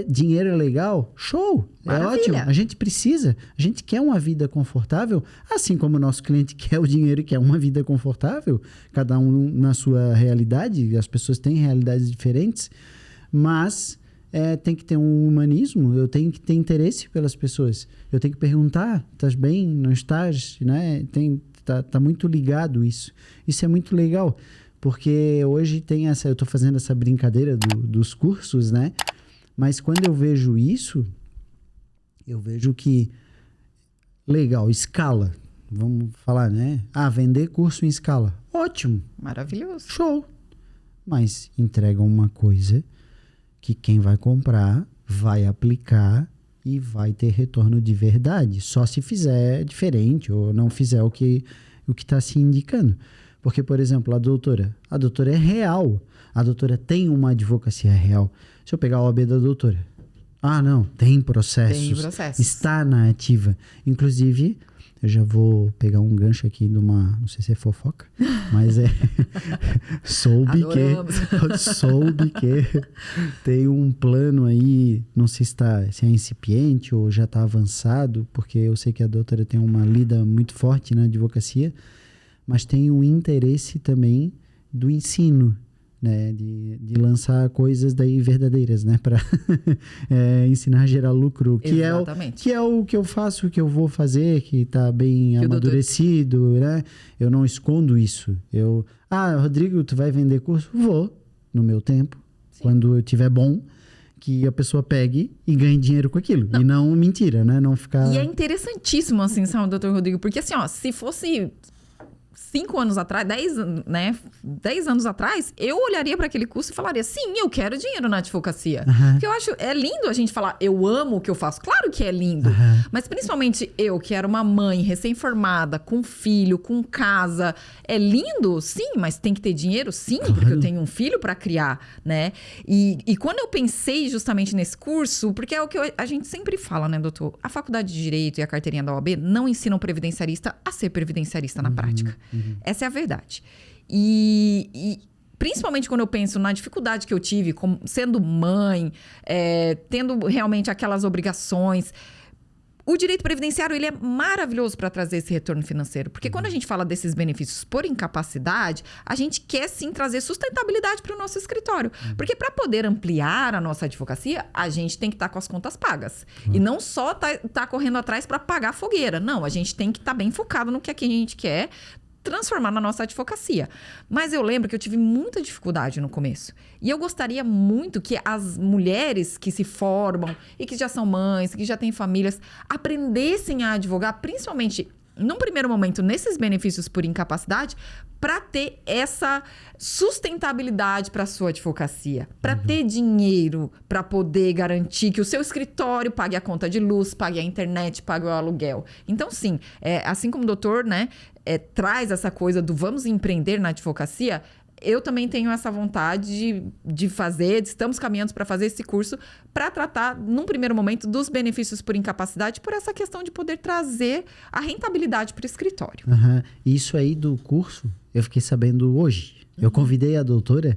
dinheiro é legal? Show! Maravilha. É ótimo. A gente precisa. A gente quer uma vida confortável, assim como o nosso cliente quer o dinheiro e quer uma vida confortável. Cada um na sua realidade. As pessoas têm realidades diferentes. Mas tem que ter um humanismo. Eu tenho que ter interesse pelas pessoas. Eu tenho que perguntar, estás bem? Não estás? Né? Tá muito ligado isso. Isso é muito legal. Porque hoje tem essa... Eu estou fazendo essa brincadeira dos cursos, né? Mas quando eu vejo isso, eu vejo que... Legal, escala. Vamos falar, né? Vender curso em escala. Ótimo. Maravilhoso. Show. Mas entrega uma coisa que quem vai comprar vai aplicar e vai ter retorno de verdade. Só se fizer diferente ou não fizer o que está se indicando. Porque, por exemplo, a doutora é real. A doutora tem uma advocacia real. Se eu pegar a OAB da doutora, não, tem processos. Está na ativa. Inclusive, eu já vou pegar um gancho aqui de uma, não sei se é fofoca, mas soube que tem um plano aí, não sei se é incipiente ou já está avançado, porque eu sei que a doutora tem uma lida muito forte na advocacia, mas tem um interesse também do ensino, né, de lançar coisas daí verdadeiras, né, para ensinar a gerar lucro, que é o que eu faço, que eu vou fazer, que está bem amadurecido, né? Eu não escondo isso. Rodrigo, tu vai vender curso? Vou, no meu tempo, sim, quando eu tiver bom, que a pessoa pegue e ganhe dinheiro com aquilo. Não. E não mentira, né? Não ficar... E é interessantíssimo, assim, sabe, doutor Rodrigo? Porque, assim, se fosse 5 anos atrás, 10 anos atrás, eu olharia para aquele curso e falaria, sim, eu quero dinheiro na advocacia. Porque eu acho, é lindo a gente falar, eu amo o que eu faço. Claro que é lindo. Mas principalmente eu, que era uma mãe recém-formada, com filho, com casa. É lindo? Sim, mas tem que ter dinheiro? Sim, claro, porque eu tenho um filho para criar, né? E quando eu pensei justamente nesse curso, porque é o que a gente sempre fala, né, doutor? A Faculdade de Direito e a carteirinha da OAB não ensinam o previdenciarista a ser previdenciarista na prática. Essa é a verdade. E principalmente quando eu penso na dificuldade que eu tive sendo mãe, tendo realmente aquelas obrigações. O direito previdenciário, ele é maravilhoso para trazer esse retorno financeiro. Porque quando a gente fala desses benefícios por incapacidade, a gente quer sim trazer sustentabilidade para o nosso escritório. Porque para poder ampliar a nossa advocacia, a gente tem que estar com as contas pagas. E não só tá correndo atrás para pagar a fogueira. Não, a gente tem que estar bem focado no que a gente quer transformar na nossa advocacia. Mas eu lembro que eu tive muita dificuldade no começo. E eu gostaria muito que as mulheres que se formam e que já são mães, que já têm famílias, aprendessem a advogar, principalmente num primeiro momento, nesses benefícios por incapacidade, para ter essa sustentabilidade para a sua advocacia, para ter dinheiro, para poder garantir que o seu escritório pague a conta de luz, pague a internet, pague o aluguel. Então, sim, assim como o doutor, né, traz essa coisa do vamos empreender na advocacia, eu também tenho essa vontade de fazer, estamos caminhando para fazer esse curso para tratar, num primeiro momento, dos benefícios por incapacidade, por essa questão de poder trazer a rentabilidade para o escritório. Isso aí do curso, eu fiquei sabendo hoje. Eu convidei a doutora,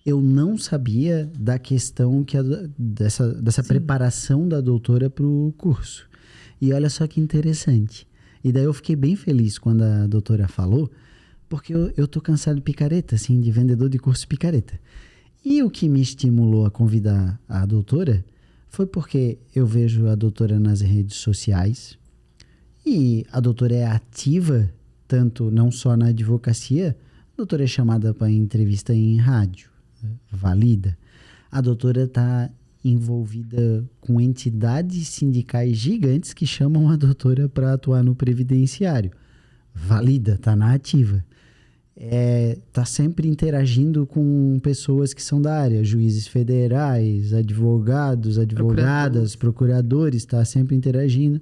eu não sabia da questão dessa preparação da doutora para o curso. E olha só que interessante. E daí eu fiquei bem feliz quando a doutora falou, porque eu tô cansado de picareta, assim, de vendedor de curso picareta. E o que me estimulou a convidar a doutora foi porque eu vejo a doutora nas redes sociais e a doutora é ativa, tanto não só na advocacia, a doutora é chamada para entrevista em rádio, valida. A doutora está envolvida com entidades sindicais gigantes que chamam a doutora para atuar no previdenciário. Valida, está na ativa. Está sempre interagindo com pessoas que são da área, juízes federais, advogados, advogadas, procuradores, está sempre interagindo.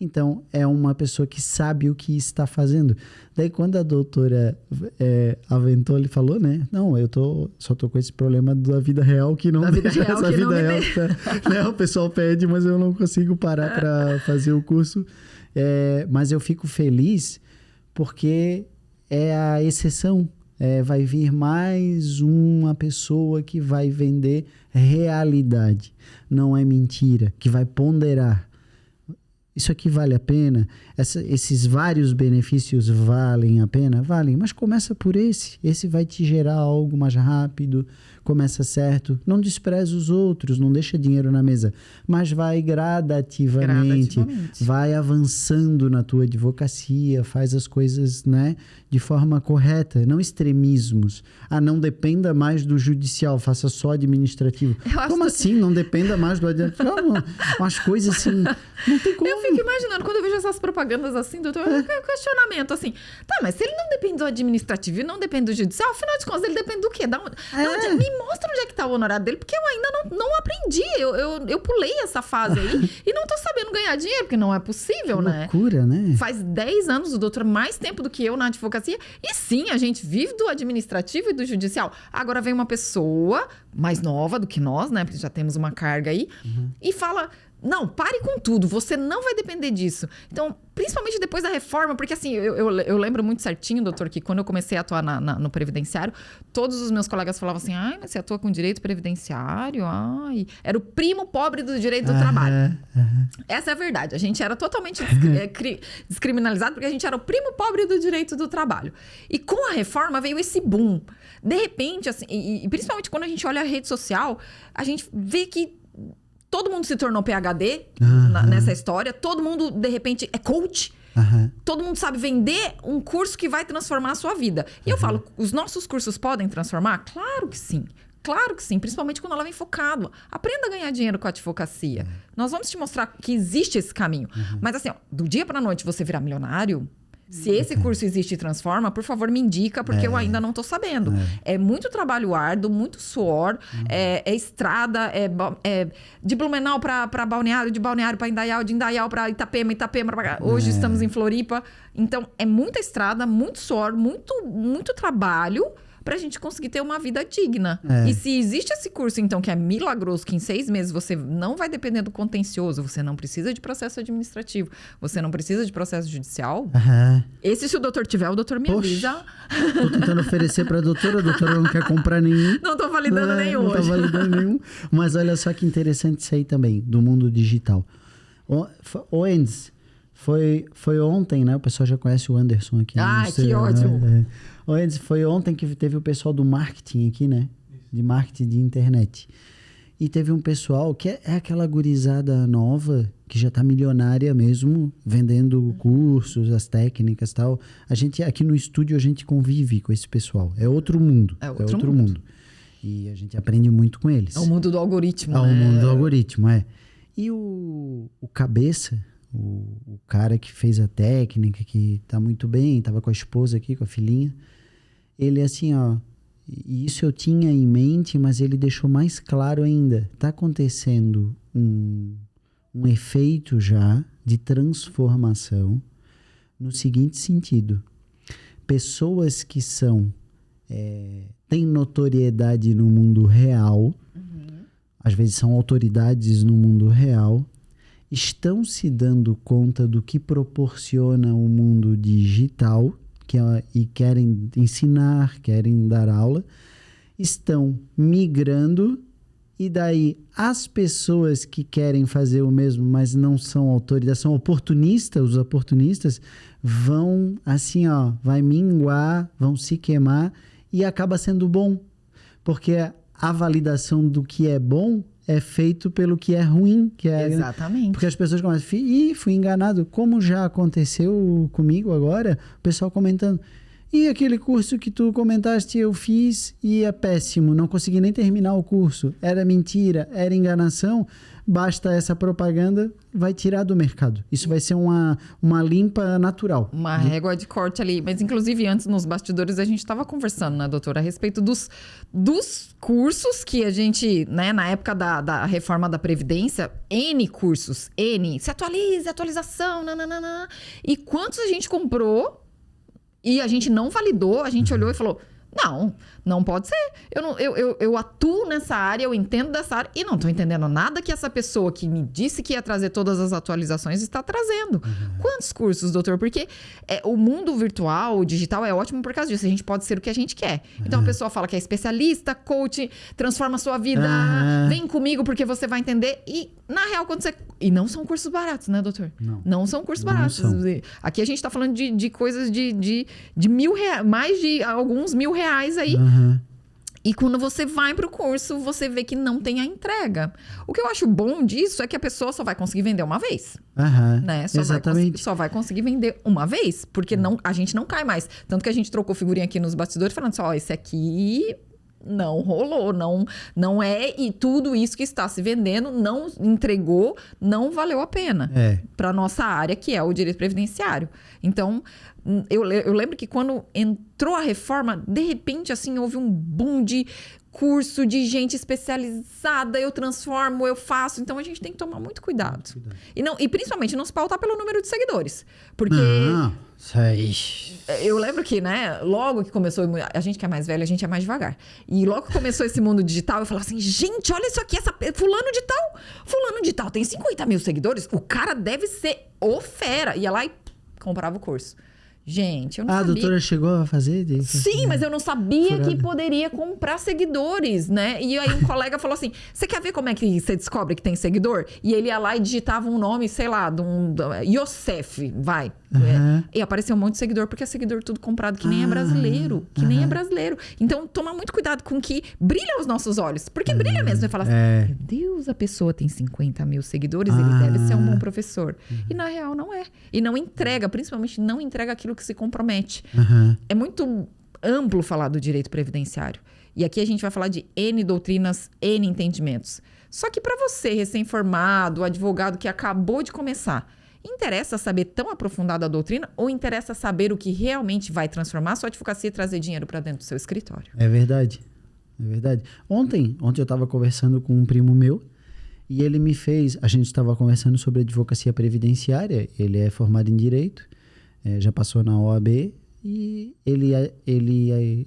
Então, é uma pessoa que sabe o que está fazendo. Daí, quando a doutora aventou, ele falou, né? Não, só tô com esse problema da vida real que não deixa essa vida real. O pessoal pede, mas eu não consigo parar para fazer o curso. Mas eu fico feliz porque é a exceção. Vai vir mais uma pessoa que vai vender realidade. Não é mentira, que vai ponderar. Isso aqui vale a pena? Esses vários benefícios valem a pena? Valem, mas começa por esse. Esse vai te gerar algo mais rápido, começa certo. Não despreza os outros, não deixa dinheiro na mesa, mas vai gradativamente. Vai avançando na tua advocacia, faz as coisas, né, de forma correta, não extremismos. Não dependa mais do judicial, faça só administrativo. Como assim? Não dependa mais do administrativo? Umas coisas assim, não tem como. Eu fico imaginando, quando eu vejo essas propagandas assim, doutor, questionamento assim, tá, mas se ele não depende do administrativo e não depende do judicial, afinal de contas, ele depende do quê? Me mostra onde é que tá o honorário dele, porque eu ainda não aprendi, eu pulei essa fase aí e não tô sabendo ganhar dinheiro, porque não é possível, que né? Loucura, né? Faz 10 anos o doutor, mais tempo do que eu na advocacia, e sim, a gente vive do administrativo e do judicial. Agora vem uma pessoa mais nova do que nós, né, porque já temos uma carga aí, e fala... Não, pare com tudo, você não vai depender disso. Então, principalmente depois da reforma, porque assim, eu lembro muito certinho, doutor, que quando eu comecei a atuar no previdenciário, todos os meus colegas falavam assim, mas você atua com direito previdenciário? Era o primo pobre do direito do trabalho. Essa é a verdade, a gente era totalmente descriminalizado, porque a gente era o primo pobre do direito do trabalho. E com a reforma veio esse boom. De repente, assim, e principalmente quando a gente olha a rede social, a gente vê que todo mundo se tornou PhD nessa história. Todo mundo, de repente, é coach. Todo mundo sabe vender um curso que vai transformar a sua vida. E eu falo, os nossos cursos podem transformar? Claro que sim. Claro que sim, principalmente quando ela vem focado. Aprenda a ganhar dinheiro com a advocacia. Nós vamos te mostrar que existe esse caminho. Mas assim, do dia para a noite você virar milionário... Se esse curso existe e transforma, por favor, me indica, porque eu ainda não estou sabendo. É muito trabalho árduo, muito suor, é estrada, de Blumenau para Balneário, de Balneário para Indaial, de Indaial para Itapema para... Hoje estamos em Floripa. Então, é muita estrada, muito suor, muito trabalho pra gente conseguir ter uma vida digna. E se existe esse curso, então, que é milagroso, que em 6 meses você não vai depender do contencioso, você não precisa de processo administrativo, você não precisa de processo judicial, esse, se o doutor tiver, o doutor me avisa. Tô tentando oferecer pra doutora, a doutora não quer comprar nenhum. Não tô validando nenhum hoje. Não tô validando nenhum. Mas olha só que interessante isso aí também, do mundo digital. Antes, foi ontem, né? O pessoal já conhece o Anderson aqui. Que ótimo. Antes, foi ontem que teve o pessoal do marketing aqui, né? De marketing de internet. E teve um pessoal que é aquela gurizada nova, que já tá milionária mesmo, vendendo cursos, as técnicas e tal. A gente, aqui no estúdio, a gente convive com esse pessoal. É outro mundo. É outro mundo. E a gente aprende muito com eles. É o mundo do algoritmo, né? É o mundo do algoritmo, E o cabeça... O cara que fez a técnica, que tá muito bem, tava com a esposa aqui, com a filhinha. Ele assim, e isso eu tinha em mente, mas ele deixou mais claro ainda. Tá acontecendo um efeito já de transformação no seguinte sentido. Pessoas que têm notoriedade no mundo real, às vezes são autoridades no mundo real, estão se dando conta do que proporciona o mundo digital e querem ensinar, querem dar aula, estão migrando e daí as pessoas que querem fazer o mesmo, mas não são autoridades, são oportunistas, os oportunistas vão assim, vai minguar, vão se queimar e acaba sendo bom, porque a validação do que é bom é feito pelo que é ruim. Exatamente. Porque as pessoas começam, fui enganado. Como já aconteceu comigo agora, o pessoal comentando, e aquele curso que tu comentaste eu fiz e é péssimo, não consegui nem terminar o curso. Era mentira, era enganação. Basta essa propaganda, vai tirar do mercado. Isso vai ser uma limpa natural. Uma régua de corte ali. Mas, inclusive, antes, nos bastidores, a gente estava conversando, né, doutora, a respeito dos cursos que a gente, né, na época da reforma da Previdência, N cursos, se atualize, atualização, nananana. E quantos a gente comprou e a gente não validou, a gente olhou e falou... Não pode ser. Eu atuo nessa área, eu entendo dessa área e não estou entendendo nada que essa pessoa que me disse que ia trazer todas as atualizações está trazendo. Quantos cursos, doutor? Porque o mundo virtual, o digital é ótimo por causa disso. A gente pode ser o que a gente quer. Então a pessoa fala que é especialista, coach, transforma a sua vida, vem comigo porque você vai entender. E na real, quando você... E não são cursos baratos, né, doutor? Não são cursos baratos. Aqui a gente está falando de coisas de R$1.000, mais de alguns R$1.000 aí. E quando você vai pro curso, você vê que não tem a entrega. O que eu acho bom disso é que a pessoa só vai conseguir vender uma vez. Né? Exatamente. Só vai conseguir vender uma vez, porque a gente não cai mais. Tanto que a gente trocou figurinha aqui nos bastidores falando assim, esse aqui... não rolou, não é, e tudo isso que está se vendendo não entregou, não valeu a pena para nossa área, que é o direito previdenciário. Então, eu lembro que quando entrou a reforma, de repente, assim, houve um boom de curso, de gente especializada, eu transformo, eu faço. Então, a gente tem que tomar muito cuidado. E principalmente não se pautar pelo número de seguidores. Porque... eu lembro que, né, logo que começou, a gente que é mais velha, a gente é mais devagar. E logo que começou esse mundo digital, eu falava assim, gente, olha isso aqui, fulano de tal tem 50 mil seguidores, o cara deve ser o fera. Ia lá e comprava o curso. Gente, eu não sabia. A doutora chegou a fazer? Sim, mas eu não sabia que poderia comprar seguidores, né? E aí um colega falou assim, você quer ver como é que você descobre que tem seguidor? E ele ia lá e digitava um nome, sei lá, Youssef, vai. E apareceu um monte de seguidor, porque é seguidor tudo comprado, que nem é brasileiro. Nem é brasileiro. Então, tomar muito cuidado com que brilha os nossos olhos. Porque brilha mesmo. Você fala assim, meu Deus, a pessoa tem 50 mil seguidores, ele deve ser um bom professor. E na real não é. E não entrega, principalmente não entrega aquilo que se compromete. É muito amplo falar do direito previdenciário. E aqui a gente vai falar de N doutrinas, N entendimentos. Só que para você, recém-formado, advogado que acabou de começar, interessa saber tão aprofundado a doutrina ou interessa saber o que realmente vai transformar a sua advocacia e trazer dinheiro para dentro do seu escritório? É verdade. Ontem eu estava conversando com um primo meu e ele me fez... A gente estava conversando sobre advocacia previdenciária. Ele é formado em Direito, já passou na OAB e ele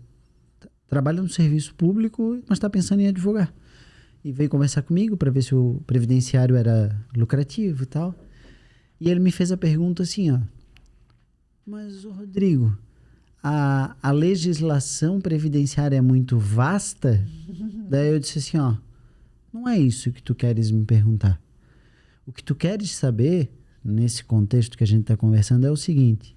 trabalha no serviço público, mas está pensando em advogar. E veio conversar comigo para ver se o previdenciário era lucrativo e tal. E ele me fez a pergunta assim, mas, Rodrigo, a legislação previdenciária é muito vasta? Daí eu disse assim, não é isso que tu queres me perguntar. O que tu queres saber, nesse contexto que a gente está conversando, é o seguinte: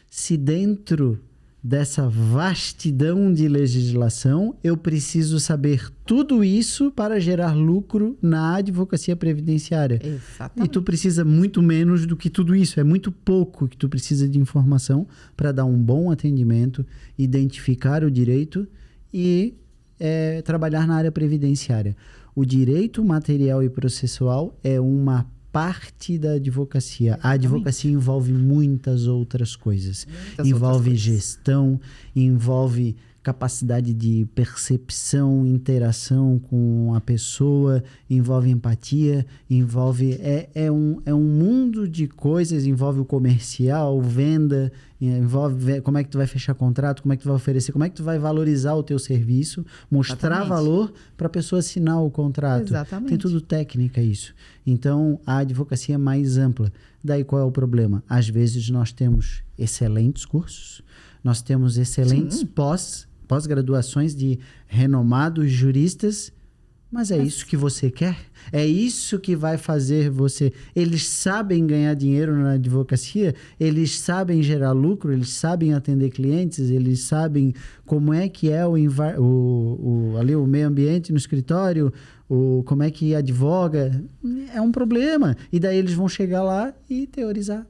se dentro dessa vastidão de legislação, eu preciso saber tudo isso para gerar lucro na advocacia previdenciária. Exatamente. E tu precisa muito menos do que tudo isso. É muito pouco que tu precisa de informação para dar um bom atendimento, identificar o direito e trabalhar na área previdenciária. O direito material e processual é uma parte da advocacia. Exatamente. A advocacia envolve muitas outras coisas. Envolve gestão, envolve capacidade de percepção, interação com a pessoa, envolve empatia, envolve... É um mundo de coisas, envolve o comercial, venda, envolve como é que tu vai fechar contrato, como é que tu vai oferecer, como é que tu vai valorizar o teu serviço, mostrar valor para a pessoa assinar o contrato. Exatamente. Tem tudo técnica isso. Então, a advocacia é mais ampla. Daí qual é o problema? Às vezes nós temos excelentes cursos, nós temos excelentes pós-graduações de renomados juristas, mas é isso que você quer? É isso que vai fazer você... Eles sabem ganhar dinheiro na advocacia, eles sabem gerar lucro, eles sabem atender clientes, eles sabem como é que é ali o meio ambiente no escritório, como é que advoga. É um problema. E daí eles vão chegar lá e teorizar.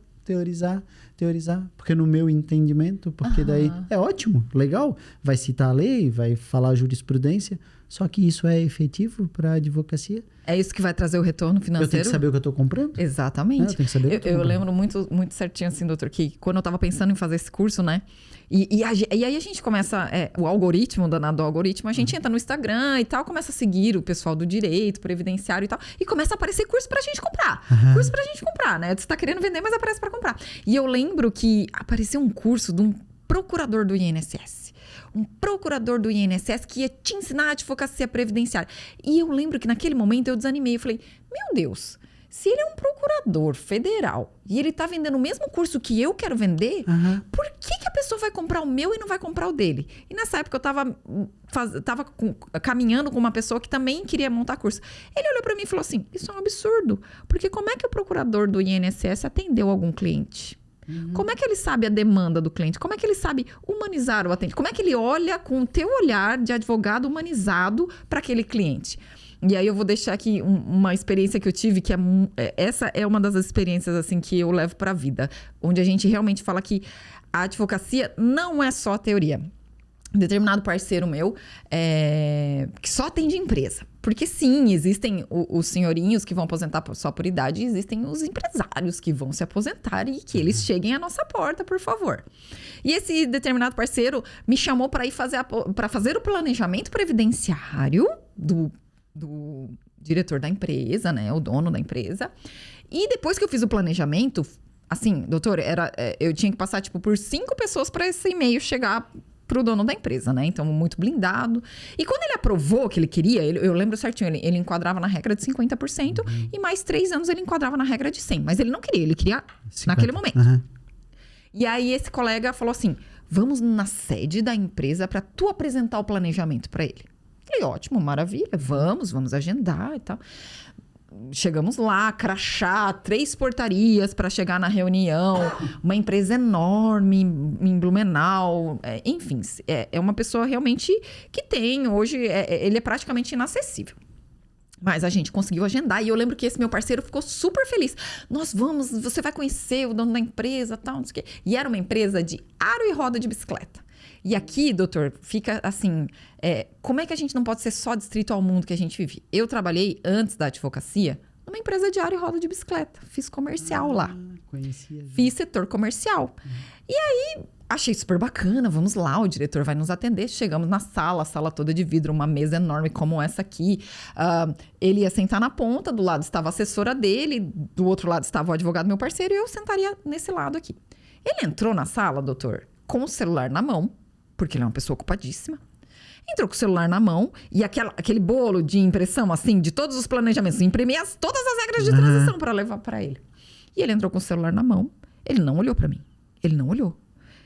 Porque no meu entendimento, porque daí é ótimo, legal, vai citar a lei, vai falar a jurisprudência, só que isso é efetivo para a advocacia? É isso que vai trazer o retorno financeiro? Eu tenho que saber o que eu estou comprando? Exatamente. Eu tenho que saber o que eu tô comprando. Lembro muito certinho assim, doutor, que quando eu estava pensando em fazer esse curso, né? E aí a gente começa, o algoritmo, danado do algoritmo, a gente entra no Instagram e tal, começa a seguir o pessoal do direito, previdenciário e tal, e começa a aparecer curso pra gente comprar. Curso pra gente comprar, né? Você tá querendo vender, mas aparece pra comprar. E eu lembro que apareceu um curso de um procurador do INSS. um procurador do INSS que ia te ensinar a advocacia previdenciária. E eu lembro que naquele momento eu desanimei. Eu falei, meu Deus, se ele é um procurador federal e ele tá vendendo o mesmo curso que eu quero vender, por que a pessoa vai comprar o meu e não vai comprar o dele? E nessa época eu tava caminhando com uma pessoa que também queria montar curso. Ele olhou para mim e falou assim, isso é um absurdo, porque como é que o procurador do INSS atendeu algum cliente? Como é que ele sabe a demanda do cliente? Como é que ele sabe humanizar o atendimento? Como é que ele olha com o teu olhar de advogado humanizado para aquele cliente? E aí eu vou deixar aqui uma experiência que eu tive, que essa é uma das experiências assim que eu levo para a vida, onde a gente realmente fala que a advocacia não é só teoria. Um determinado parceiro meu que só atende empresa. Porque sim, existem os senhorinhos que vão aposentar só por idade, e existem os empresários que vão se aposentar e que eles cheguem à nossa porta, por favor. E esse determinado parceiro me chamou para ir fazer o planejamento previdenciário do diretor da empresa, né? O dono da empresa. E depois que eu fiz o planejamento, assim, doutor, eu tinha que passar por 5 pessoas para esse e-mail chegar pro dono da empresa, né? Então, muito blindado. E quando ele aprovou o que ele queria, eu lembro certinho, ele enquadrava na regra de 50% e mais 3 anos ele enquadrava na regra de 100%. Mas ele não queria, ele queria 50. Naquele momento. E aí esse colega falou assim, vamos na sede da empresa para tu apresentar o planejamento para ele. Falei, ótimo, maravilha, vamos agendar e tal. Chegamos lá, crachá, 3 portarias para chegar na reunião, uma empresa enorme em Blumenau, enfim, é uma pessoa realmente que tem, hoje, ele é praticamente inacessível. Mas a gente conseguiu agendar e eu lembro que esse meu parceiro ficou super feliz. Nós vamos, você vai conhecer o dono da empresa, tal, não sei o quê. E era uma empresa de aro e roda de bicicleta. E aqui, doutor, fica assim, como é que a gente não pode ser só distrito ao mundo que a gente vive? Eu trabalhei, antes da advocacia, numa empresa de aro e roda de bicicleta. Fiz comercial lá. Conhecia. Fiz setor comercial. E aí, achei super bacana, vamos lá, o diretor vai nos atender. Chegamos na sala, a sala toda de vidro, uma mesa enorme como essa aqui. Ele ia sentar na ponta, do lado estava a assessora dele, do outro lado estava o advogado, meu parceiro, e eu sentaria nesse lado aqui. Ele entrou na sala, doutor, com o celular na mão, porque ele é uma pessoa ocupadíssima. Entrou com o celular na mão e aquele bolo de impressão, assim, de todos os planejamentos. Imprimi todas as regras de transição para levar para ele. E ele entrou com o celular na mão. Ele não olhou para mim. Ele não olhou.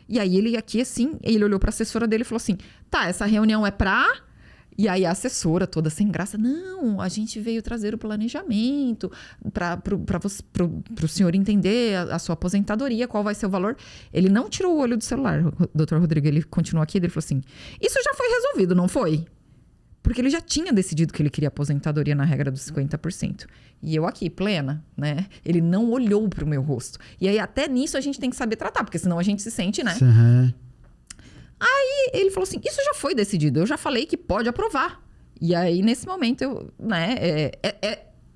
E aí ele aqui, assim, ele olhou para a assessora dele e falou assim, tá, essa reunião é pra... E aí a assessora, toda sem graça, não, a gente veio trazer o planejamento para o senhor entender a sua aposentadoria, qual vai ser o valor. Ele não tirou o olho do celular, doutor Rodrigo, ele continuou aqui, ele falou assim, isso já foi resolvido, não foi? Porque ele já tinha decidido que ele queria aposentadoria na regra dos 50%. E eu aqui, plena, né? Ele não olhou pro meu rosto. E aí até nisso a gente tem que saber tratar, porque senão a gente se sente, né? Aí ele falou assim, isso já foi decidido, eu já falei que pode aprovar. E aí, nesse momento,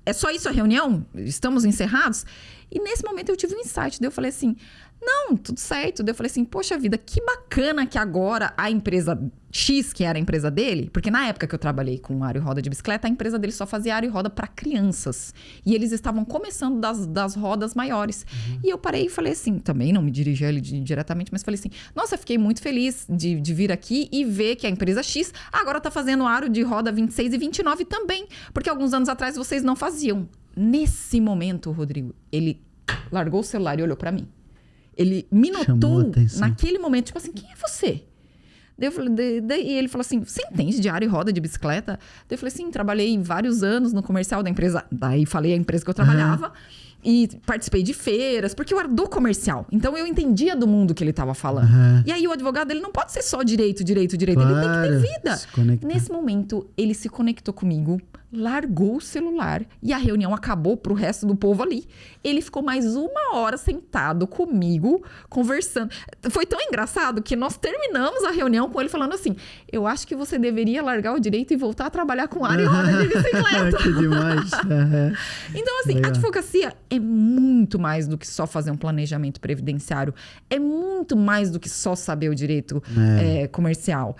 é só isso a reunião? Estamos encerrados? E nesse momento eu tive um insight, daí eu falei assim, não, tudo certo. Daí eu falei assim, poxa vida, que bacana que agora a empresa X, que era a empresa dele, porque na época que eu trabalhei com aro e roda de bicicleta, a empresa dele só fazia aro e roda para crianças. E eles estavam começando das rodas maiores. E eu parei e falei assim, também não me dirigi a ele diretamente, mas falei assim, nossa, fiquei muito feliz de vir aqui e ver que a empresa X agora tá fazendo aro de roda 26 e 29 também, porque alguns anos atrás vocês não faziam. Nesse momento, Rodrigo, ele largou o celular e olhou para mim. Ele me notou naquele momento, tipo assim, quem é você? Daí ele falou assim, você entende de aro e roda de bicicleta? Daí eu falei assim, trabalhei vários anos no comercial da empresa. Daí falei a empresa que eu trabalhava. E participei de feiras, porque eu era do comercial. Então eu entendia do mundo que ele estava falando. E aí o advogado, ele não pode ser só direito. Claro, ele tem que ter vida. Nesse momento, ele se conectou comigo, largou o celular e a reunião acabou pro resto do povo ali. Ele ficou mais 1 hora sentado comigo, conversando. Foi tão engraçado que nós terminamos a reunião com ele falando assim, eu acho que você deveria largar o direito e voltar a trabalhar com aro e roda de bicicleta. Que demais. Então, assim, a advocacia é muito mais do que só fazer um planejamento previdenciário. É muito mais do que só saber o direito comercial.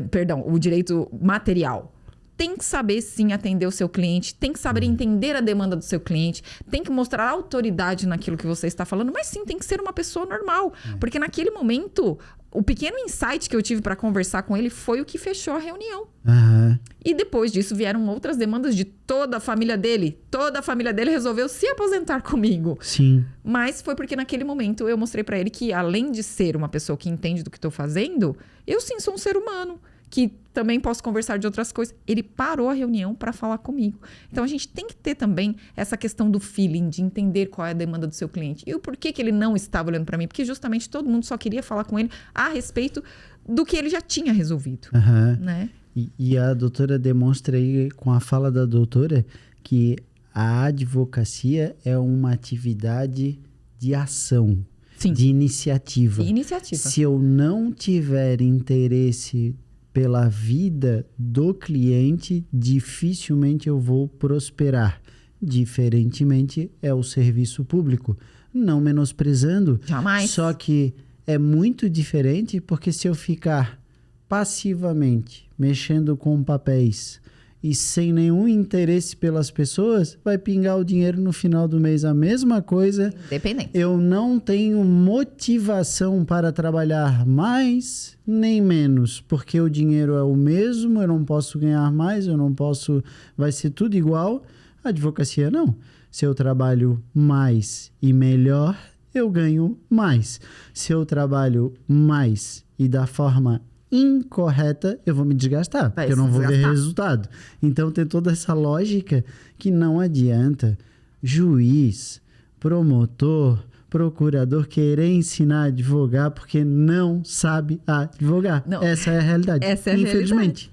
Perdão, o direito material. Tem que saber, sim, atender o seu cliente, tem que saber entender a demanda do seu cliente, tem que mostrar autoridade naquilo que você está falando, mas sim, tem que ser uma pessoa normal. Porque naquele momento, o pequeno insight que eu tive para conversar com ele foi o que fechou a reunião. Aham. E depois disso vieram outras demandas de toda a família dele. Toda a família dele resolveu se aposentar comigo. Sim. Mas foi porque naquele momento eu mostrei para ele que, além de ser uma pessoa que entende do que estou fazendo, eu sim sou um ser humano, que também posso conversar de outras coisas. Ele parou a reunião para falar comigo. Então, a gente tem que ter também essa questão do feeling, de entender qual é a demanda do seu cliente. E o porquê que ele não estava olhando para mim. Porque justamente todo mundo só queria falar com ele a respeito do que ele já tinha resolvido. Aham. Né? E a doutora demonstra aí, com a fala da doutora, que a advocacia é uma atividade de ação, Sim. de iniciativa. E iniciativa. Se eu não tiver interesse pela vida do cliente, dificilmente eu vou prosperar. Diferentemente é o serviço público. Não menosprezando. Jamais. Só que é muito diferente, porque se eu ficar passivamente mexendo com papéis e sem nenhum interesse pelas pessoas, vai pingar o dinheiro no final do mês, a mesma coisa. Independente. Eu não tenho motivação para trabalhar mais nem menos, porque o dinheiro é o mesmo, eu não posso ganhar mais, eu não posso, vai ser tudo igual. A advocacia não. Se eu trabalho mais e melhor, eu ganho mais. Se eu trabalho mais e da forma incorreta, eu vou me desgastar, porque eu não vou ver resultado. Então tem toda essa lógica que não adianta juiz, promotor, procurador querer ensinar a advogar porque não sabe advogar. Não. Essa é a realidade. Essa é a infelizmente.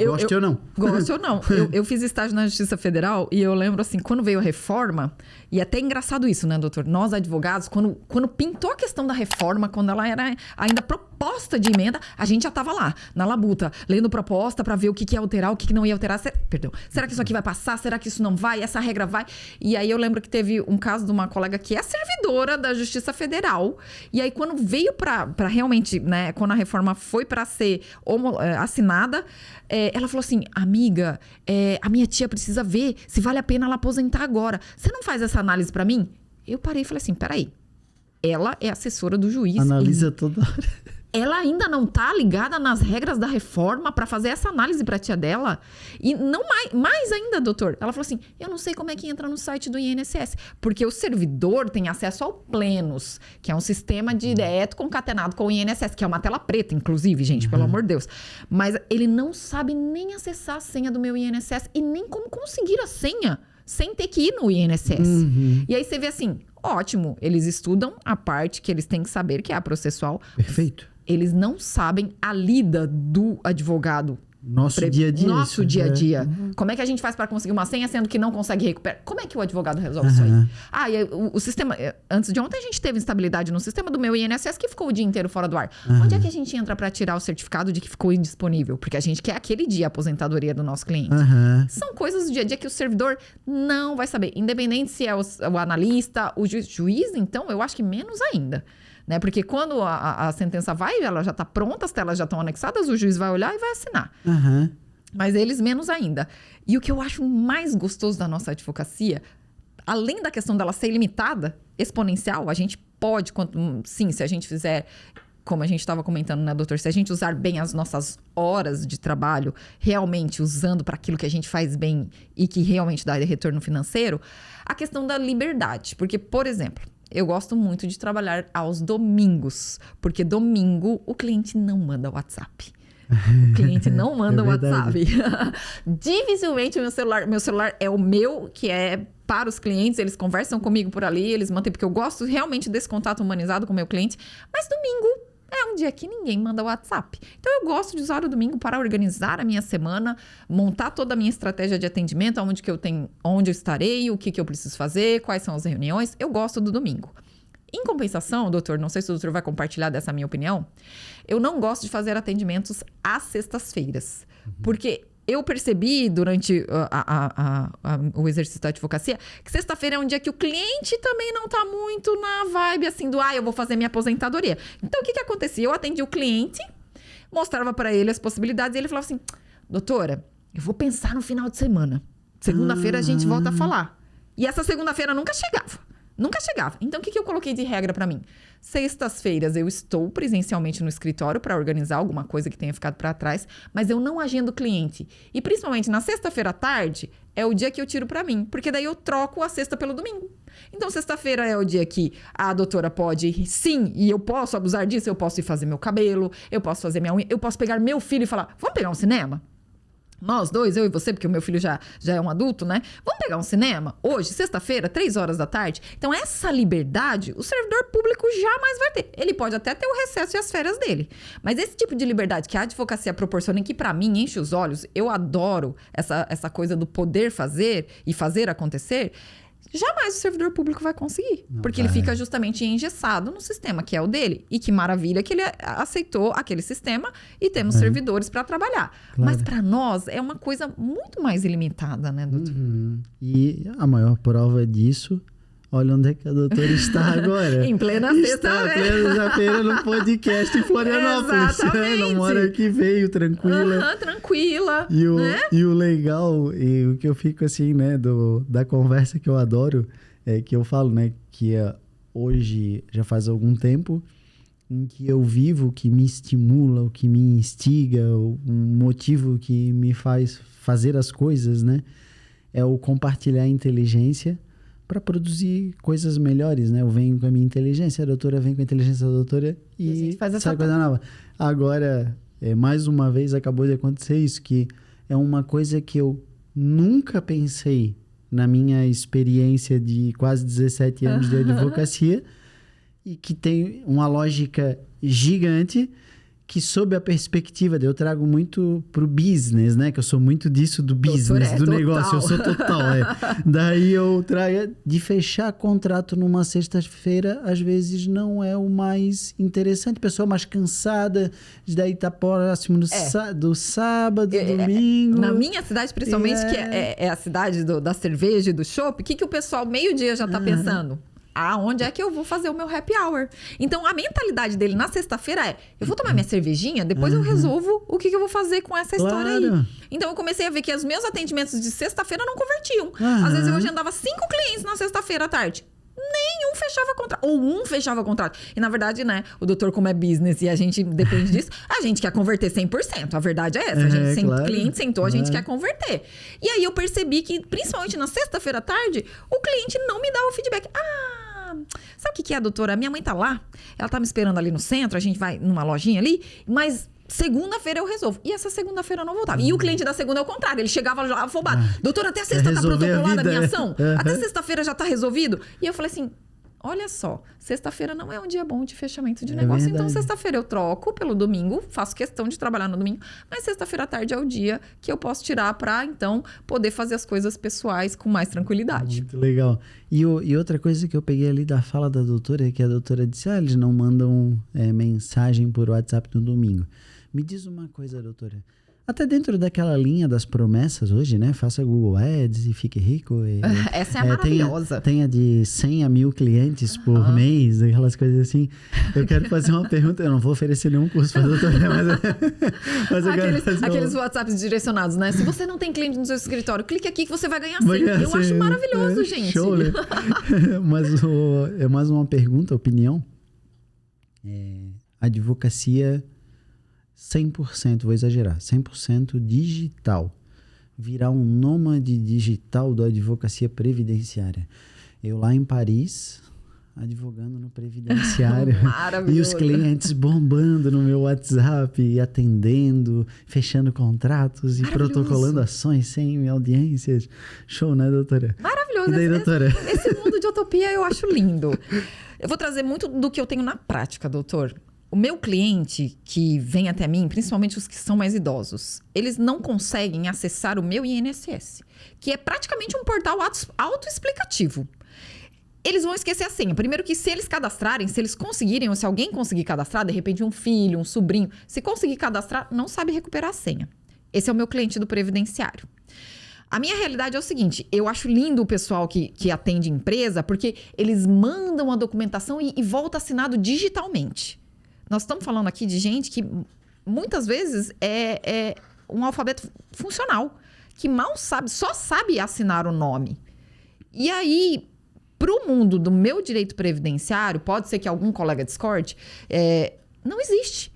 Goste ou não. Goste ou não. Eu fiz estágio na Justiça Federal e eu lembro assim, quando veio a reforma, e até engraçado isso, né, doutor? Nós, advogados, quando pintou a questão da reforma, quando ela era ainda proposta de emenda, a gente já estava lá, na labuta, lendo proposta para ver o que ia alterar, o que não ia alterar. Será que isso aqui vai passar? Será que isso não vai? Essa regra vai? E aí eu lembro que teve um caso de uma colega que é servidora da Justiça Federal, e aí quando veio para realmente, né, quando a reforma foi para ser assinada, ela falou assim, amiga, a minha tia precisa ver se vale a pena ela aposentar agora. Você não faz essa análise pra mim? Eu parei e falei assim, peraí. Ela é assessora do juiz. Analisa toda hora. Ela ainda não tá ligada nas regras da reforma pra fazer essa análise pra tia dela? E não mais ainda, doutor. Ela falou assim, eu não sei como é que entra no site do INSS. Porque o servidor tem acesso ao Plenos, que é um sistema direto concatenado com o INSS, que é uma tela preta, inclusive, gente, pelo amor de Deus. Mas ele não sabe nem acessar a senha do meu INSS e nem como conseguir a senha sem ter que ir no INSS. E aí você vê assim, ótimo, eles estudam a parte que eles têm que saber, que é a processual. Perfeito. Eles não sabem a lida do advogado. Nosso dia a dia. Nosso dia a dia. Como é que a gente faz para conseguir uma senha, sendo que não consegue recuperar? Como é que o advogado resolve isso aí? E o sistema... Antes de ontem, a gente teve instabilidade no sistema do meu INSS, que ficou o dia inteiro fora do ar. Onde é que a gente entra para tirar o certificado de que ficou indisponível? Porque a gente quer aquele dia a aposentadoria do nosso cliente. São coisas do dia a dia que o servidor não vai saber. Independente se é o analista, o juiz, então, eu acho que menos ainda. Né? Porque quando a sentença vai, ela já está pronta, as telas já estão anexadas, o juiz vai olhar e vai assinar. Mas eles menos ainda. E o que eu acho mais gostoso da nossa advocacia, além da questão dela ser ilimitada, exponencial, a gente pode, sim, se a gente fizer, como a gente estava comentando, né, doutor? Se a gente usar bem as nossas horas de trabalho, realmente usando para aquilo que a gente faz bem e que realmente dá retorno financeiro, a questão da liberdade. Porque, por exemplo, eu gosto muito de trabalhar aos domingos, porque domingo o cliente não manda WhatsApp. O cliente não manda WhatsApp. Dificilmente meu celular é o meu, que é para os clientes, eles conversam comigo por ali, eles mantêm, porque eu gosto realmente desse contato humanizado com o meu cliente. Mas domingo é um dia que ninguém manda WhatsApp. Então, eu gosto de usar o domingo para organizar a minha semana, montar toda a minha estratégia de atendimento, onde eu estarei, o que eu preciso fazer, quais são as reuniões. Eu gosto do domingo. Em compensação, doutor, não sei se o doutor vai compartilhar dessa minha opinião, eu não gosto de fazer atendimentos às sextas-feiras. Porque eu percebi durante o exercício da advocacia que sexta-feira é um dia que o cliente também não tá muito na vibe assim do eu vou fazer minha aposentadoria. Então, o que acontecia? Eu atendi o cliente, mostrava para ele as possibilidades e ele falava assim, doutora, eu vou pensar no final de semana. Segunda-feira a gente volta a falar. E essa segunda-feira nunca chegava. Nunca chegava. Então, o que eu coloquei de regra para mim? Sextas-feiras eu estou presencialmente no escritório para organizar alguma coisa que tenha ficado para trás, mas eu não agendo cliente. E principalmente na sexta-feira à tarde é o dia que eu tiro para mim, porque daí eu troco a sexta pelo domingo. Então, sexta-feira é o dia que a doutora pode, sim, e eu posso abusar disso, eu posso ir fazer meu cabelo, eu posso fazer minha unha, eu posso pegar meu filho e falar, vamos pegar um cinema? Nós dois, eu e você, porque o meu filho já é um adulto, né? Vamos pegar um cinema? Hoje, sexta-feira, 3 horas da tarde. Então, essa liberdade, o servidor público jamais vai ter. Ele pode até ter o recesso e as férias dele. Mas esse tipo de liberdade que a advocacia proporciona, e que pra mim enche os olhos, eu adoro essa coisa do poder fazer e fazer acontecer, jamais o servidor público vai conseguir. Porque ele fica justamente engessado no sistema, que é o dele. E que maravilha que ele aceitou aquele sistema e temos servidores para trabalhar. Claro. Mas para nós é uma coisa muito mais ilimitada, né, doutor? E a maior prova disso, olha onde é que a doutora está agora. Em plena sexta-feira no podcast em Florianópolis. Ela mora aqui, veio tranquila. Tranquila. E o legal, e o que eu fico assim, né, da conversa que eu adoro, é que eu falo, né, que hoje já faz algum tempo em que eu vivo, o que me estimula, o que me instiga, o motivo que me faz fazer as coisas, né, é o compartilhar a inteligência para produzir coisas melhores, né? Eu venho com a minha inteligência, a doutora vem com a inteligência da doutora e faz essa coisa nova. Agora, mais uma vez, acabou de acontecer isso, que é uma coisa que eu nunca pensei na minha experiência de quase 17 anos de advocacia e que tem uma lógica gigante, que sob a perspectiva eu trago muito pro business, né? Que eu sou muito disso do business, do total. Negócio. Eu sou total, Daí eu trago de fechar contrato numa sexta-feira, às vezes não é o mais interessante. Pessoa mais cansada, daí tá próximo do sábado, domingo. Na minha cidade, principalmente, que é a cidade da cerveja e do chopp, o que o pessoal meio-dia já tá pensando? Onde é que eu vou fazer o meu happy hour? Então, a mentalidade dele na sexta-feira é, eu vou tomar minha cervejinha, depois eu resolvo o que eu vou fazer com essa história aí. Então, eu comecei a ver que os meus atendimentos de sexta-feira não convertiam. Às vezes, eu agendava 5 clientes na sexta-feira à tarde. Nenhum fechava contrato. Ou um fechava contrato. E, na verdade, né, o doutor, como é business e a gente depende disso, a gente quer converter 100%. A verdade é essa. A gente cliente sentou, a gente quer converter. E aí, eu percebi que, principalmente na sexta-feira à tarde, o cliente não me dava o feedback. Sabe o que é, doutora? Minha mãe tá lá, ela tá me esperando ali no centro, a gente vai numa lojinha ali, mas segunda-feira eu resolvo. E essa segunda-feira eu não voltava. E o cliente da segunda é o contrário, ele chegava já afobado. Doutora, até sexta tá protocolada a minha ação? Até sexta-feira já tá resolvido? E eu falei assim, olha só, sexta-feira não é um dia bom de fechamento de negócio, então sexta-feira eu troco pelo domingo, faço questão de trabalhar no domingo, mas sexta-feira à tarde é o dia que eu posso tirar para, então, poder fazer as coisas pessoais com mais tranquilidade. Muito legal. E outra coisa que eu peguei ali da fala da doutora é que a doutora disse, eles não mandam mensagem por WhatsApp no domingo. Me diz uma coisa, doutora. Até dentro daquela linha das promessas hoje, né? Faça Google Ads e fique rico. Essa é a maravilhosa. Tenha de 100 a 1000 clientes por mês, aquelas coisas assim. Eu quero fazer uma pergunta. Eu não vou oferecer nenhum curso para a doutora, mas eu quero fazer aqueles WhatsApps direcionados, né? Se você não tem cliente no seu escritório, clique aqui que você vai ganhar 100. Eu acho maravilhoso, gente. Show, né? Mas é mais uma pergunta, opinião. Advocacia 100%, vou exagerar, 100% digital. Virar um nômade digital da advocacia previdenciária. Eu lá em Paris, advogando no previdenciário. Maravilhoso. E os clientes bombando no meu WhatsApp, e atendendo, fechando contratos e protocolando ações sem audiências. Show, né, doutora? Maravilhoso. E daí, doutora? Esse mundo de utopia eu acho lindo. Eu vou trazer muito do que eu tenho na prática, doutor. O meu cliente que vem até mim, principalmente os que são mais idosos, eles não conseguem acessar o meu INSS, que é praticamente um portal autoexplicativo. Eles vão esquecer a senha. Primeiro que se eles cadastrarem, se eles conseguirem, ou se alguém conseguir cadastrar, de repente um filho, um sobrinho, se conseguir cadastrar, não sabe recuperar a senha. Esse é o meu cliente do previdenciário. A minha realidade é o seguinte, eu acho lindo o pessoal que atende empresa, porque eles mandam a documentação e volta assinado digitalmente. Nós estamos falando aqui de gente que muitas vezes é um alfabeto funcional, que mal sabe, só sabe assinar o nome. E aí, Para o mundo do meu direito previdenciário, pode ser que algum colega discorde, não existe.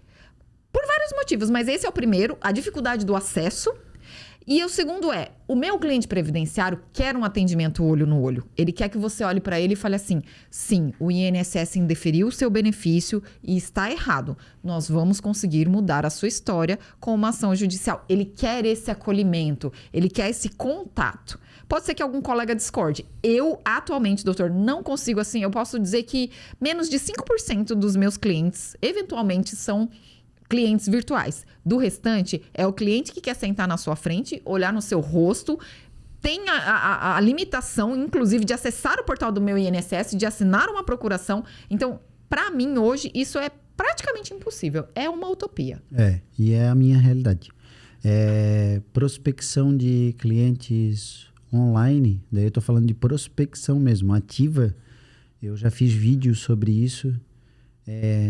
Por vários motivos, mas esse é o primeiro, a dificuldade do acesso. E o segundo o meu cliente previdenciário quer um atendimento olho no olho. Ele quer que você olhe para ele e fale assim, sim, o INSS indeferiu o seu benefício e está errado. Nós vamos conseguir mudar a sua história com uma ação judicial. Ele quer esse acolhimento, ele quer esse contato. Pode ser que algum colega discorde. Eu, atualmente, doutor, não consigo assim. Eu posso dizer que menos de 5% dos meus clientes, eventualmente, são clientes virtuais. Do restante, é o cliente que quer sentar na sua frente, olhar no seu rosto, tem a limitação, inclusive, de acessar o portal do meu INSS, de assinar uma procuração. Então, para mim, hoje, isso é praticamente impossível. É uma utopia. E é a minha realidade. Prospecção de clientes online, daí eu tô falando de prospecção mesmo, ativa. Eu já fiz vídeos sobre isso.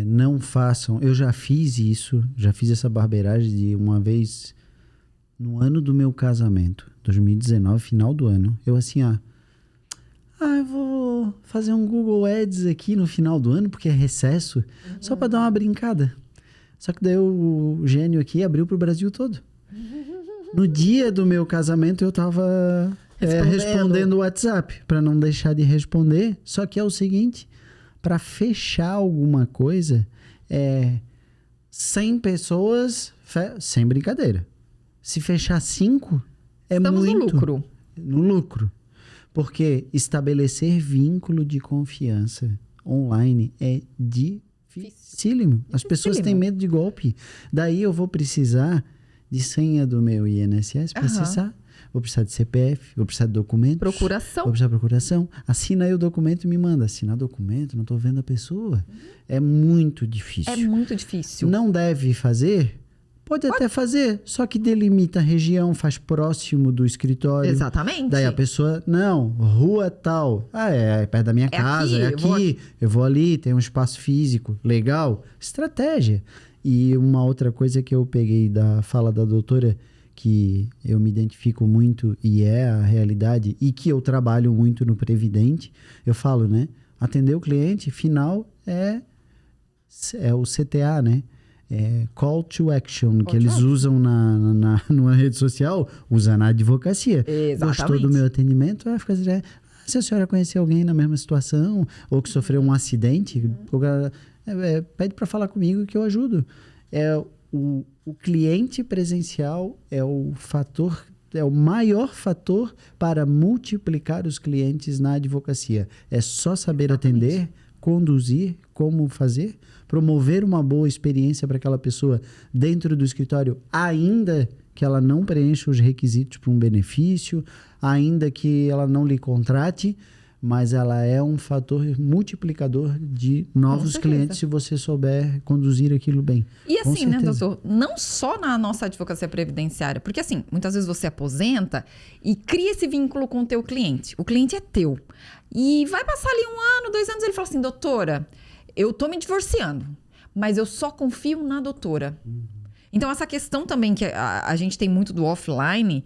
Não façam, eu já fiz isso, já fiz essa barbeiragem de uma vez no ano do meu casamento, 2019, final do ano. Eu assim, eu vou fazer um Google Ads aqui no final do ano, porque é recesso, só para dar uma brincada. Só que daí o gênio aqui abriu pro Brasil todo. No dia do meu casamento eu tava respondendo o WhatsApp, para não deixar de responder. Só que é o seguinte, para fechar alguma coisa, 100 pessoas, sem brincadeira. Se fechar 5, Estamos muito. no lucro. No lucro. Porque estabelecer vínculo de confiança online é dificílimo. As pessoas têm medo de golpe. Daí eu vou precisar de senha do meu INSS para acessar. Vou precisar de CPF, vou precisar de documentos. Procuração. Vou precisar de procuração. Assina aí o documento e me manda. Assinar documento, não estou vendo a pessoa. É muito difícil. É muito difícil. Não deve fazer? Pode até fazer, só que delimita a região, faz próximo do escritório. Exatamente. Daí a pessoa, não, rua tal. É perto da minha casa, eu vou ali, tem um espaço físico. Legal. Estratégia. E uma outra coisa que eu peguei da fala da doutora, que eu me identifico muito e é a realidade, e que eu trabalho muito no Previdente, eu falo, né? Atender o cliente, final, é o CTA, né? Call to action, que eles usam numa rede social, usa na advocacia. Exatamente. Gostou do meu atendimento? Fica assim, se a senhora conhecer alguém na mesma situação, ou que sofreu um acidente, pede para falar comigo que eu ajudo. O cliente presencial é o maior fator para multiplicar os clientes na advocacia. É só saber atender, conduzir, como fazer, promover uma boa experiência para aquela pessoa dentro do escritório, ainda que ela não preencha os requisitos para um benefício, ainda que ela não lhe contrate, mas ela é um fator multiplicador de novos clientes se você souber conduzir aquilo bem. E assim, né, doutor? Não só na nossa advocacia previdenciária, porque assim, muitas vezes você aposenta e cria esse vínculo com o teu cliente. O cliente é teu. E vai passar ali 1 ano, 2 anos, ele fala assim, doutora, eu tô me divorciando, mas eu só confio na doutora. Então, essa questão também que a gente tem muito do offline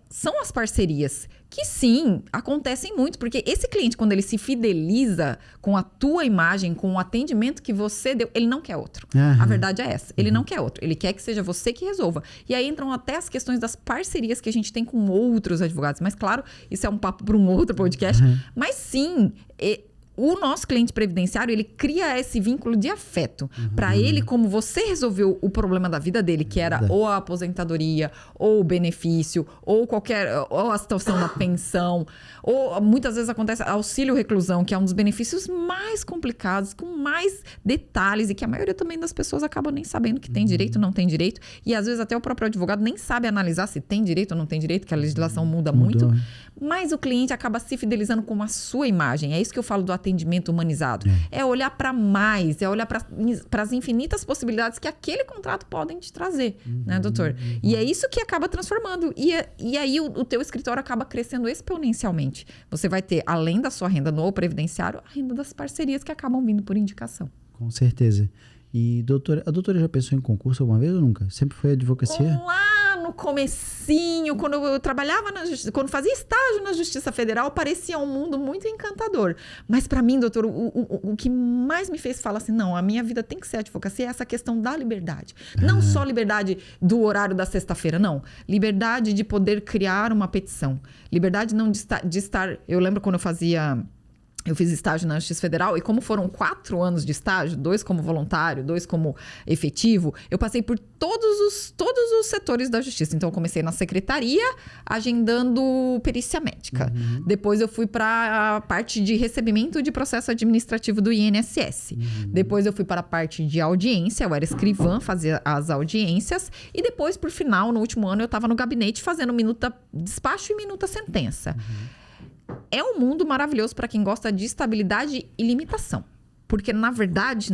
são as parcerias, que sim, acontecem muito, porque esse cliente, quando ele se fideliza com a tua imagem, com o atendimento que você deu, ele não quer outro. A verdade é essa, ele não quer outro, ele quer que seja você que resolva. E aí entram até as questões das parcerias que a gente tem com outros advogados, mas claro, isso é um papo para um outro podcast, mas sim, o nosso cliente previdenciário, ele cria esse vínculo de afeto. Para ele, como você resolveu o problema da vida dele, que era ou a aposentadoria, ou o benefício, ou a situação da pensão, ou muitas vezes acontece auxílio reclusão, que é um dos benefícios mais complicados, com mais detalhes, e que a maioria também das pessoas acaba nem sabendo que tem direito ou não tem direito. E às vezes até o próprio advogado nem sabe analisar se tem direito ou não tem direito, que a legislação muda muito. Mas o cliente acaba se fidelizando com a sua imagem. É isso que eu falo do atendimento humanizado. É olhar para mais, é olhar para as infinitas possibilidades que aquele contrato podem te trazer, né, doutor? E é isso que acaba transformando. E aí o teu escritório acaba crescendo exponencialmente. Você vai ter, além da sua renda no previdenciário, a renda das parcerias que acabam vindo por indicação. Com certeza. E a doutora já pensou em concurso alguma vez ou nunca? Sempre foi advocacia? Lá no no comecinho, quando eu trabalhava na justiça, quando fazia estágio na Justiça Federal, parecia um mundo muito encantador. Mas para mim, doutor, o que mais me fez falar assim, não, a minha vida tem que ser advocacia, é essa questão da liberdade. Não só liberdade do horário da sexta-feira, não. Liberdade de poder criar uma petição. Liberdade não de estar... Eu lembro quando eu fiz estágio na Justiça Federal e como foram 4 anos de estágio, 2 como voluntário, 2 como efetivo, eu passei por todos os setores da Justiça. Então, eu comecei na secretaria, agendando perícia médica. Depois, eu fui para a parte de recebimento de processo administrativo do INSS. Depois, eu fui para a parte de audiência, eu era escrivã, fazia as audiências. E depois, por final, no último ano, eu estava no gabinete fazendo minuta despacho e minuta sentença. É um mundo maravilhoso para quem gosta de estabilidade e limitação. Porque, na verdade,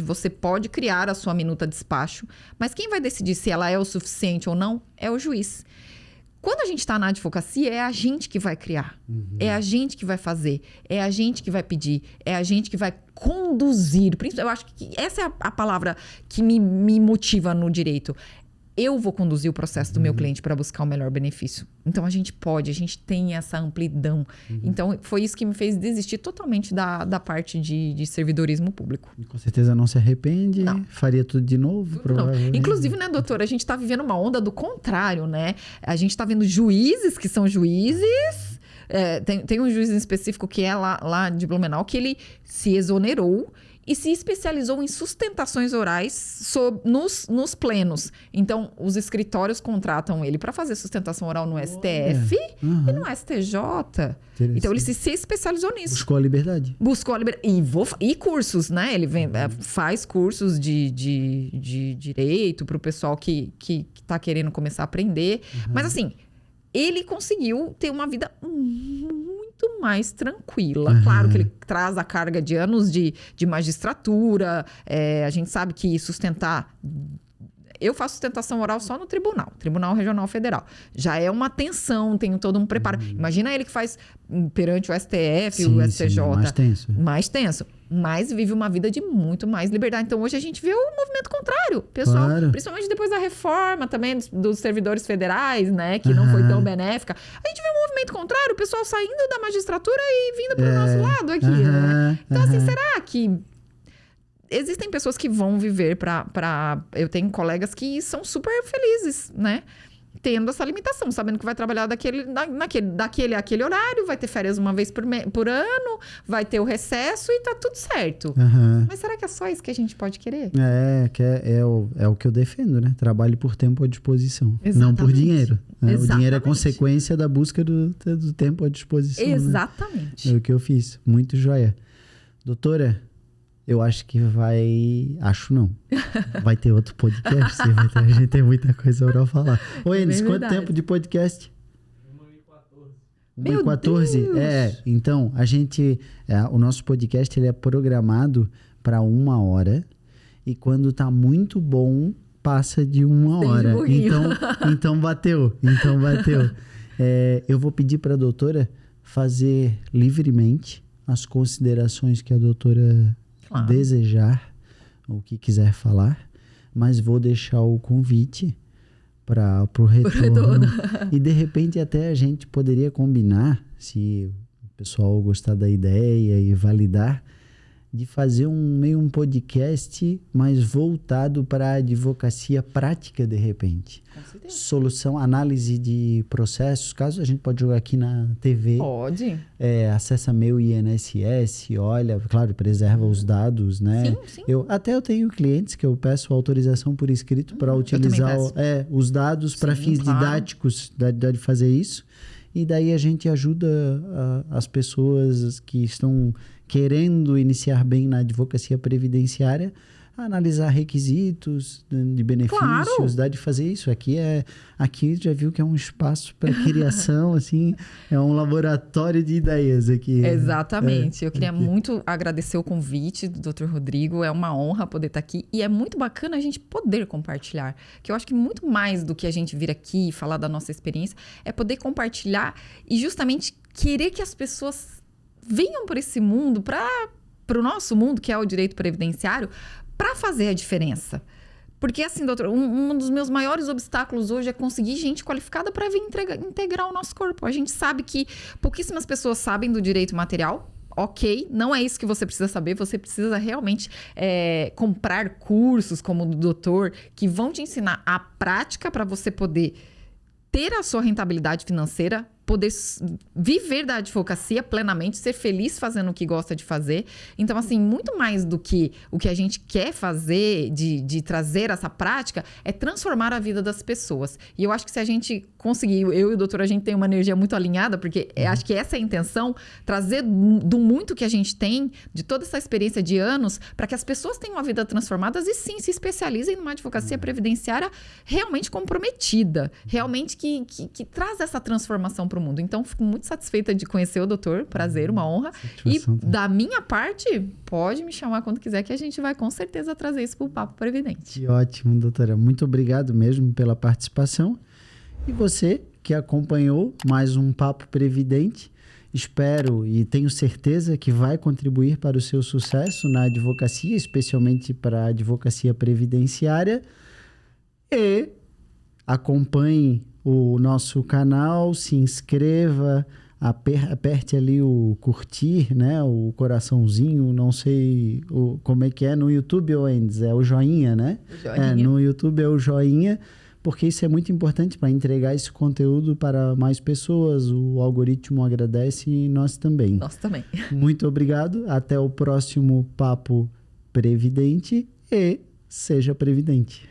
você pode criar a sua minuta de despacho, mas quem vai decidir se ela é o suficiente ou não é o juiz. Quando a gente está na advocacia, é a gente que vai criar. É a gente que vai fazer. É a gente que vai pedir. É a gente que vai conduzir. Eu acho que essa é a palavra que me motiva no direito. Eu vou conduzir o processo do meu cliente para buscar o melhor benefício. Então, a gente tem essa amplidão. Então, foi isso que me fez desistir totalmente da parte de servidorismo público. E com certeza não se arrepende, faria tudo de novo, provavelmente. Inclusive, né, doutora, a gente está vivendo uma onda do contrário, né? A gente está vendo juízes que são juízes... tem um juiz em específico que é lá de Blumenau, que ele se exonerou e se especializou em sustentações orais nos plenos. Então, os escritórios contratam ele para fazer sustentação oral no STF e no STJ. Então, ele se especializou nisso. Buscou a liberdade. E cursos, né? Ele faz cursos de direito para o pessoal que está querendo começar a aprender. Mas, assim, ele conseguiu ter uma vida muito mais tranquila. Claro que ele traz a carga de anos de magistratura. A gente sabe que sustentar... Eu faço sustentação oral só no Tribunal Regional Federal. Já é uma tensão, tem todo um preparo. Imagina ele que faz perante o STF, o STJ. Sim, mais tenso. Mais tenso. Mas vive uma vida de muito mais liberdade. Então, hoje a gente vê o movimento contrário. Pessoal, principalmente depois da reforma também dos servidores federais, né? Que não foi tão benéfica. A gente vê um movimento contrário. O pessoal saindo da magistratura e vindo para o nosso lado aqui, né? Então, assim, será que... Existem pessoas que vão viver eu tenho colegas que são super felizes, né? Tendo essa limitação, sabendo que vai trabalhar daquele horário, vai ter férias uma vez por ano, vai ter o recesso e tá tudo certo. Mas será que é só isso que a gente pode querer? É o que eu defendo, né? Trabalhe por tempo à disposição, não por dinheiro. Né? O dinheiro é consequência da busca do tempo à disposição. Exatamente. Né? É o que eu fiz. Muito joia. Doutora... Eu acho que vai ter outro podcast. A gente tem muita coisa para falar. Ô, Enes, quanto tempo de podcast? 1h14? Então, o nosso podcast ele é programado para 1 hora. E quando tá muito bom, passa de 1 hora. Então bateu. Eu vou pedir para a doutora fazer livremente as considerações que a doutora... desejar, o que quiser falar, mas vou deixar o convite para o retorno. E de repente até a gente poderia combinar, se o pessoal gostar da ideia e validar, de fazer um podcast mais voltado para a advocacia prática, de repente. Com certeza. Solução, análise de processos, caso a gente pode jogar aqui na TV. Pode. Acessa meu INSS, olha, claro, preserva os dados, né? Sim. Eu tenho clientes que eu peço autorização por escrito para utilizar os dados para fins didáticos de fazer isso. E daí a gente ajuda as pessoas que estão querendo iniciar bem na advocacia previdenciária a analisar requisitos de benefícios, dá de fazer isso. Aqui já viu que é um espaço para criação, assim, é um laboratório de ideias aqui. Exatamente. Eu queria muito agradecer o convite do Dr. Rodrigo, é uma honra poder estar aqui e é muito bacana a gente poder compartilhar, que eu acho que muito mais do que a gente vir aqui e falar da nossa experiência, é poder compartilhar e justamente querer que as pessoas venham para esse mundo, para o nosso mundo, que é o direito previdenciário, para fazer a diferença. Porque, assim, doutor, um dos meus maiores obstáculos hoje é conseguir gente qualificada para vir integrar o nosso corpo. A gente sabe que pouquíssimas pessoas sabem do direito material. Ok, não é isso que você precisa saber. Você precisa realmente comprar cursos como o do doutor, que vão te ensinar a prática para você poder ter a sua rentabilidade financeira, poder viver da advocacia plenamente, ser feliz fazendo o que gosta de fazer. Então, assim, muito mais do que o que a gente quer fazer, de trazer essa prática, é transformar a vida das pessoas. E eu acho que se a gente conseguir, eu e o doutor, a gente tem uma energia muito alinhada, porque acho que essa é a intenção, trazer do muito que a gente tem, de toda essa experiência de anos, para que as pessoas tenham uma vida transformada e sim, se especializem numa advocacia previdenciária realmente comprometida, realmente que traz essa transformação para o mundo. Então, fico muito satisfeita de conhecer o doutor. Prazer, uma honra. E da minha parte, pode me chamar quando quiser, que a gente vai com certeza trazer isso para o Papo Previdente. Que ótimo, doutora. Muito obrigado mesmo pela participação. E você que acompanhou mais um Papo Previdente, espero e tenho certeza que vai contribuir para o seu sucesso na advocacia, especialmente para a advocacia previdenciária. E acompanhe o nosso canal, se inscreva, aperte ali o curtir, né? O coraçãozinho, não sei como é que é no YouTube, ou Endes, é o joinha, né? No YouTube é o joinha, porque isso é muito importante para entregar esse conteúdo para mais pessoas. O algoritmo agradece e nós também. Nós também. Muito obrigado. Até o próximo Papo Previdente e seja previdente.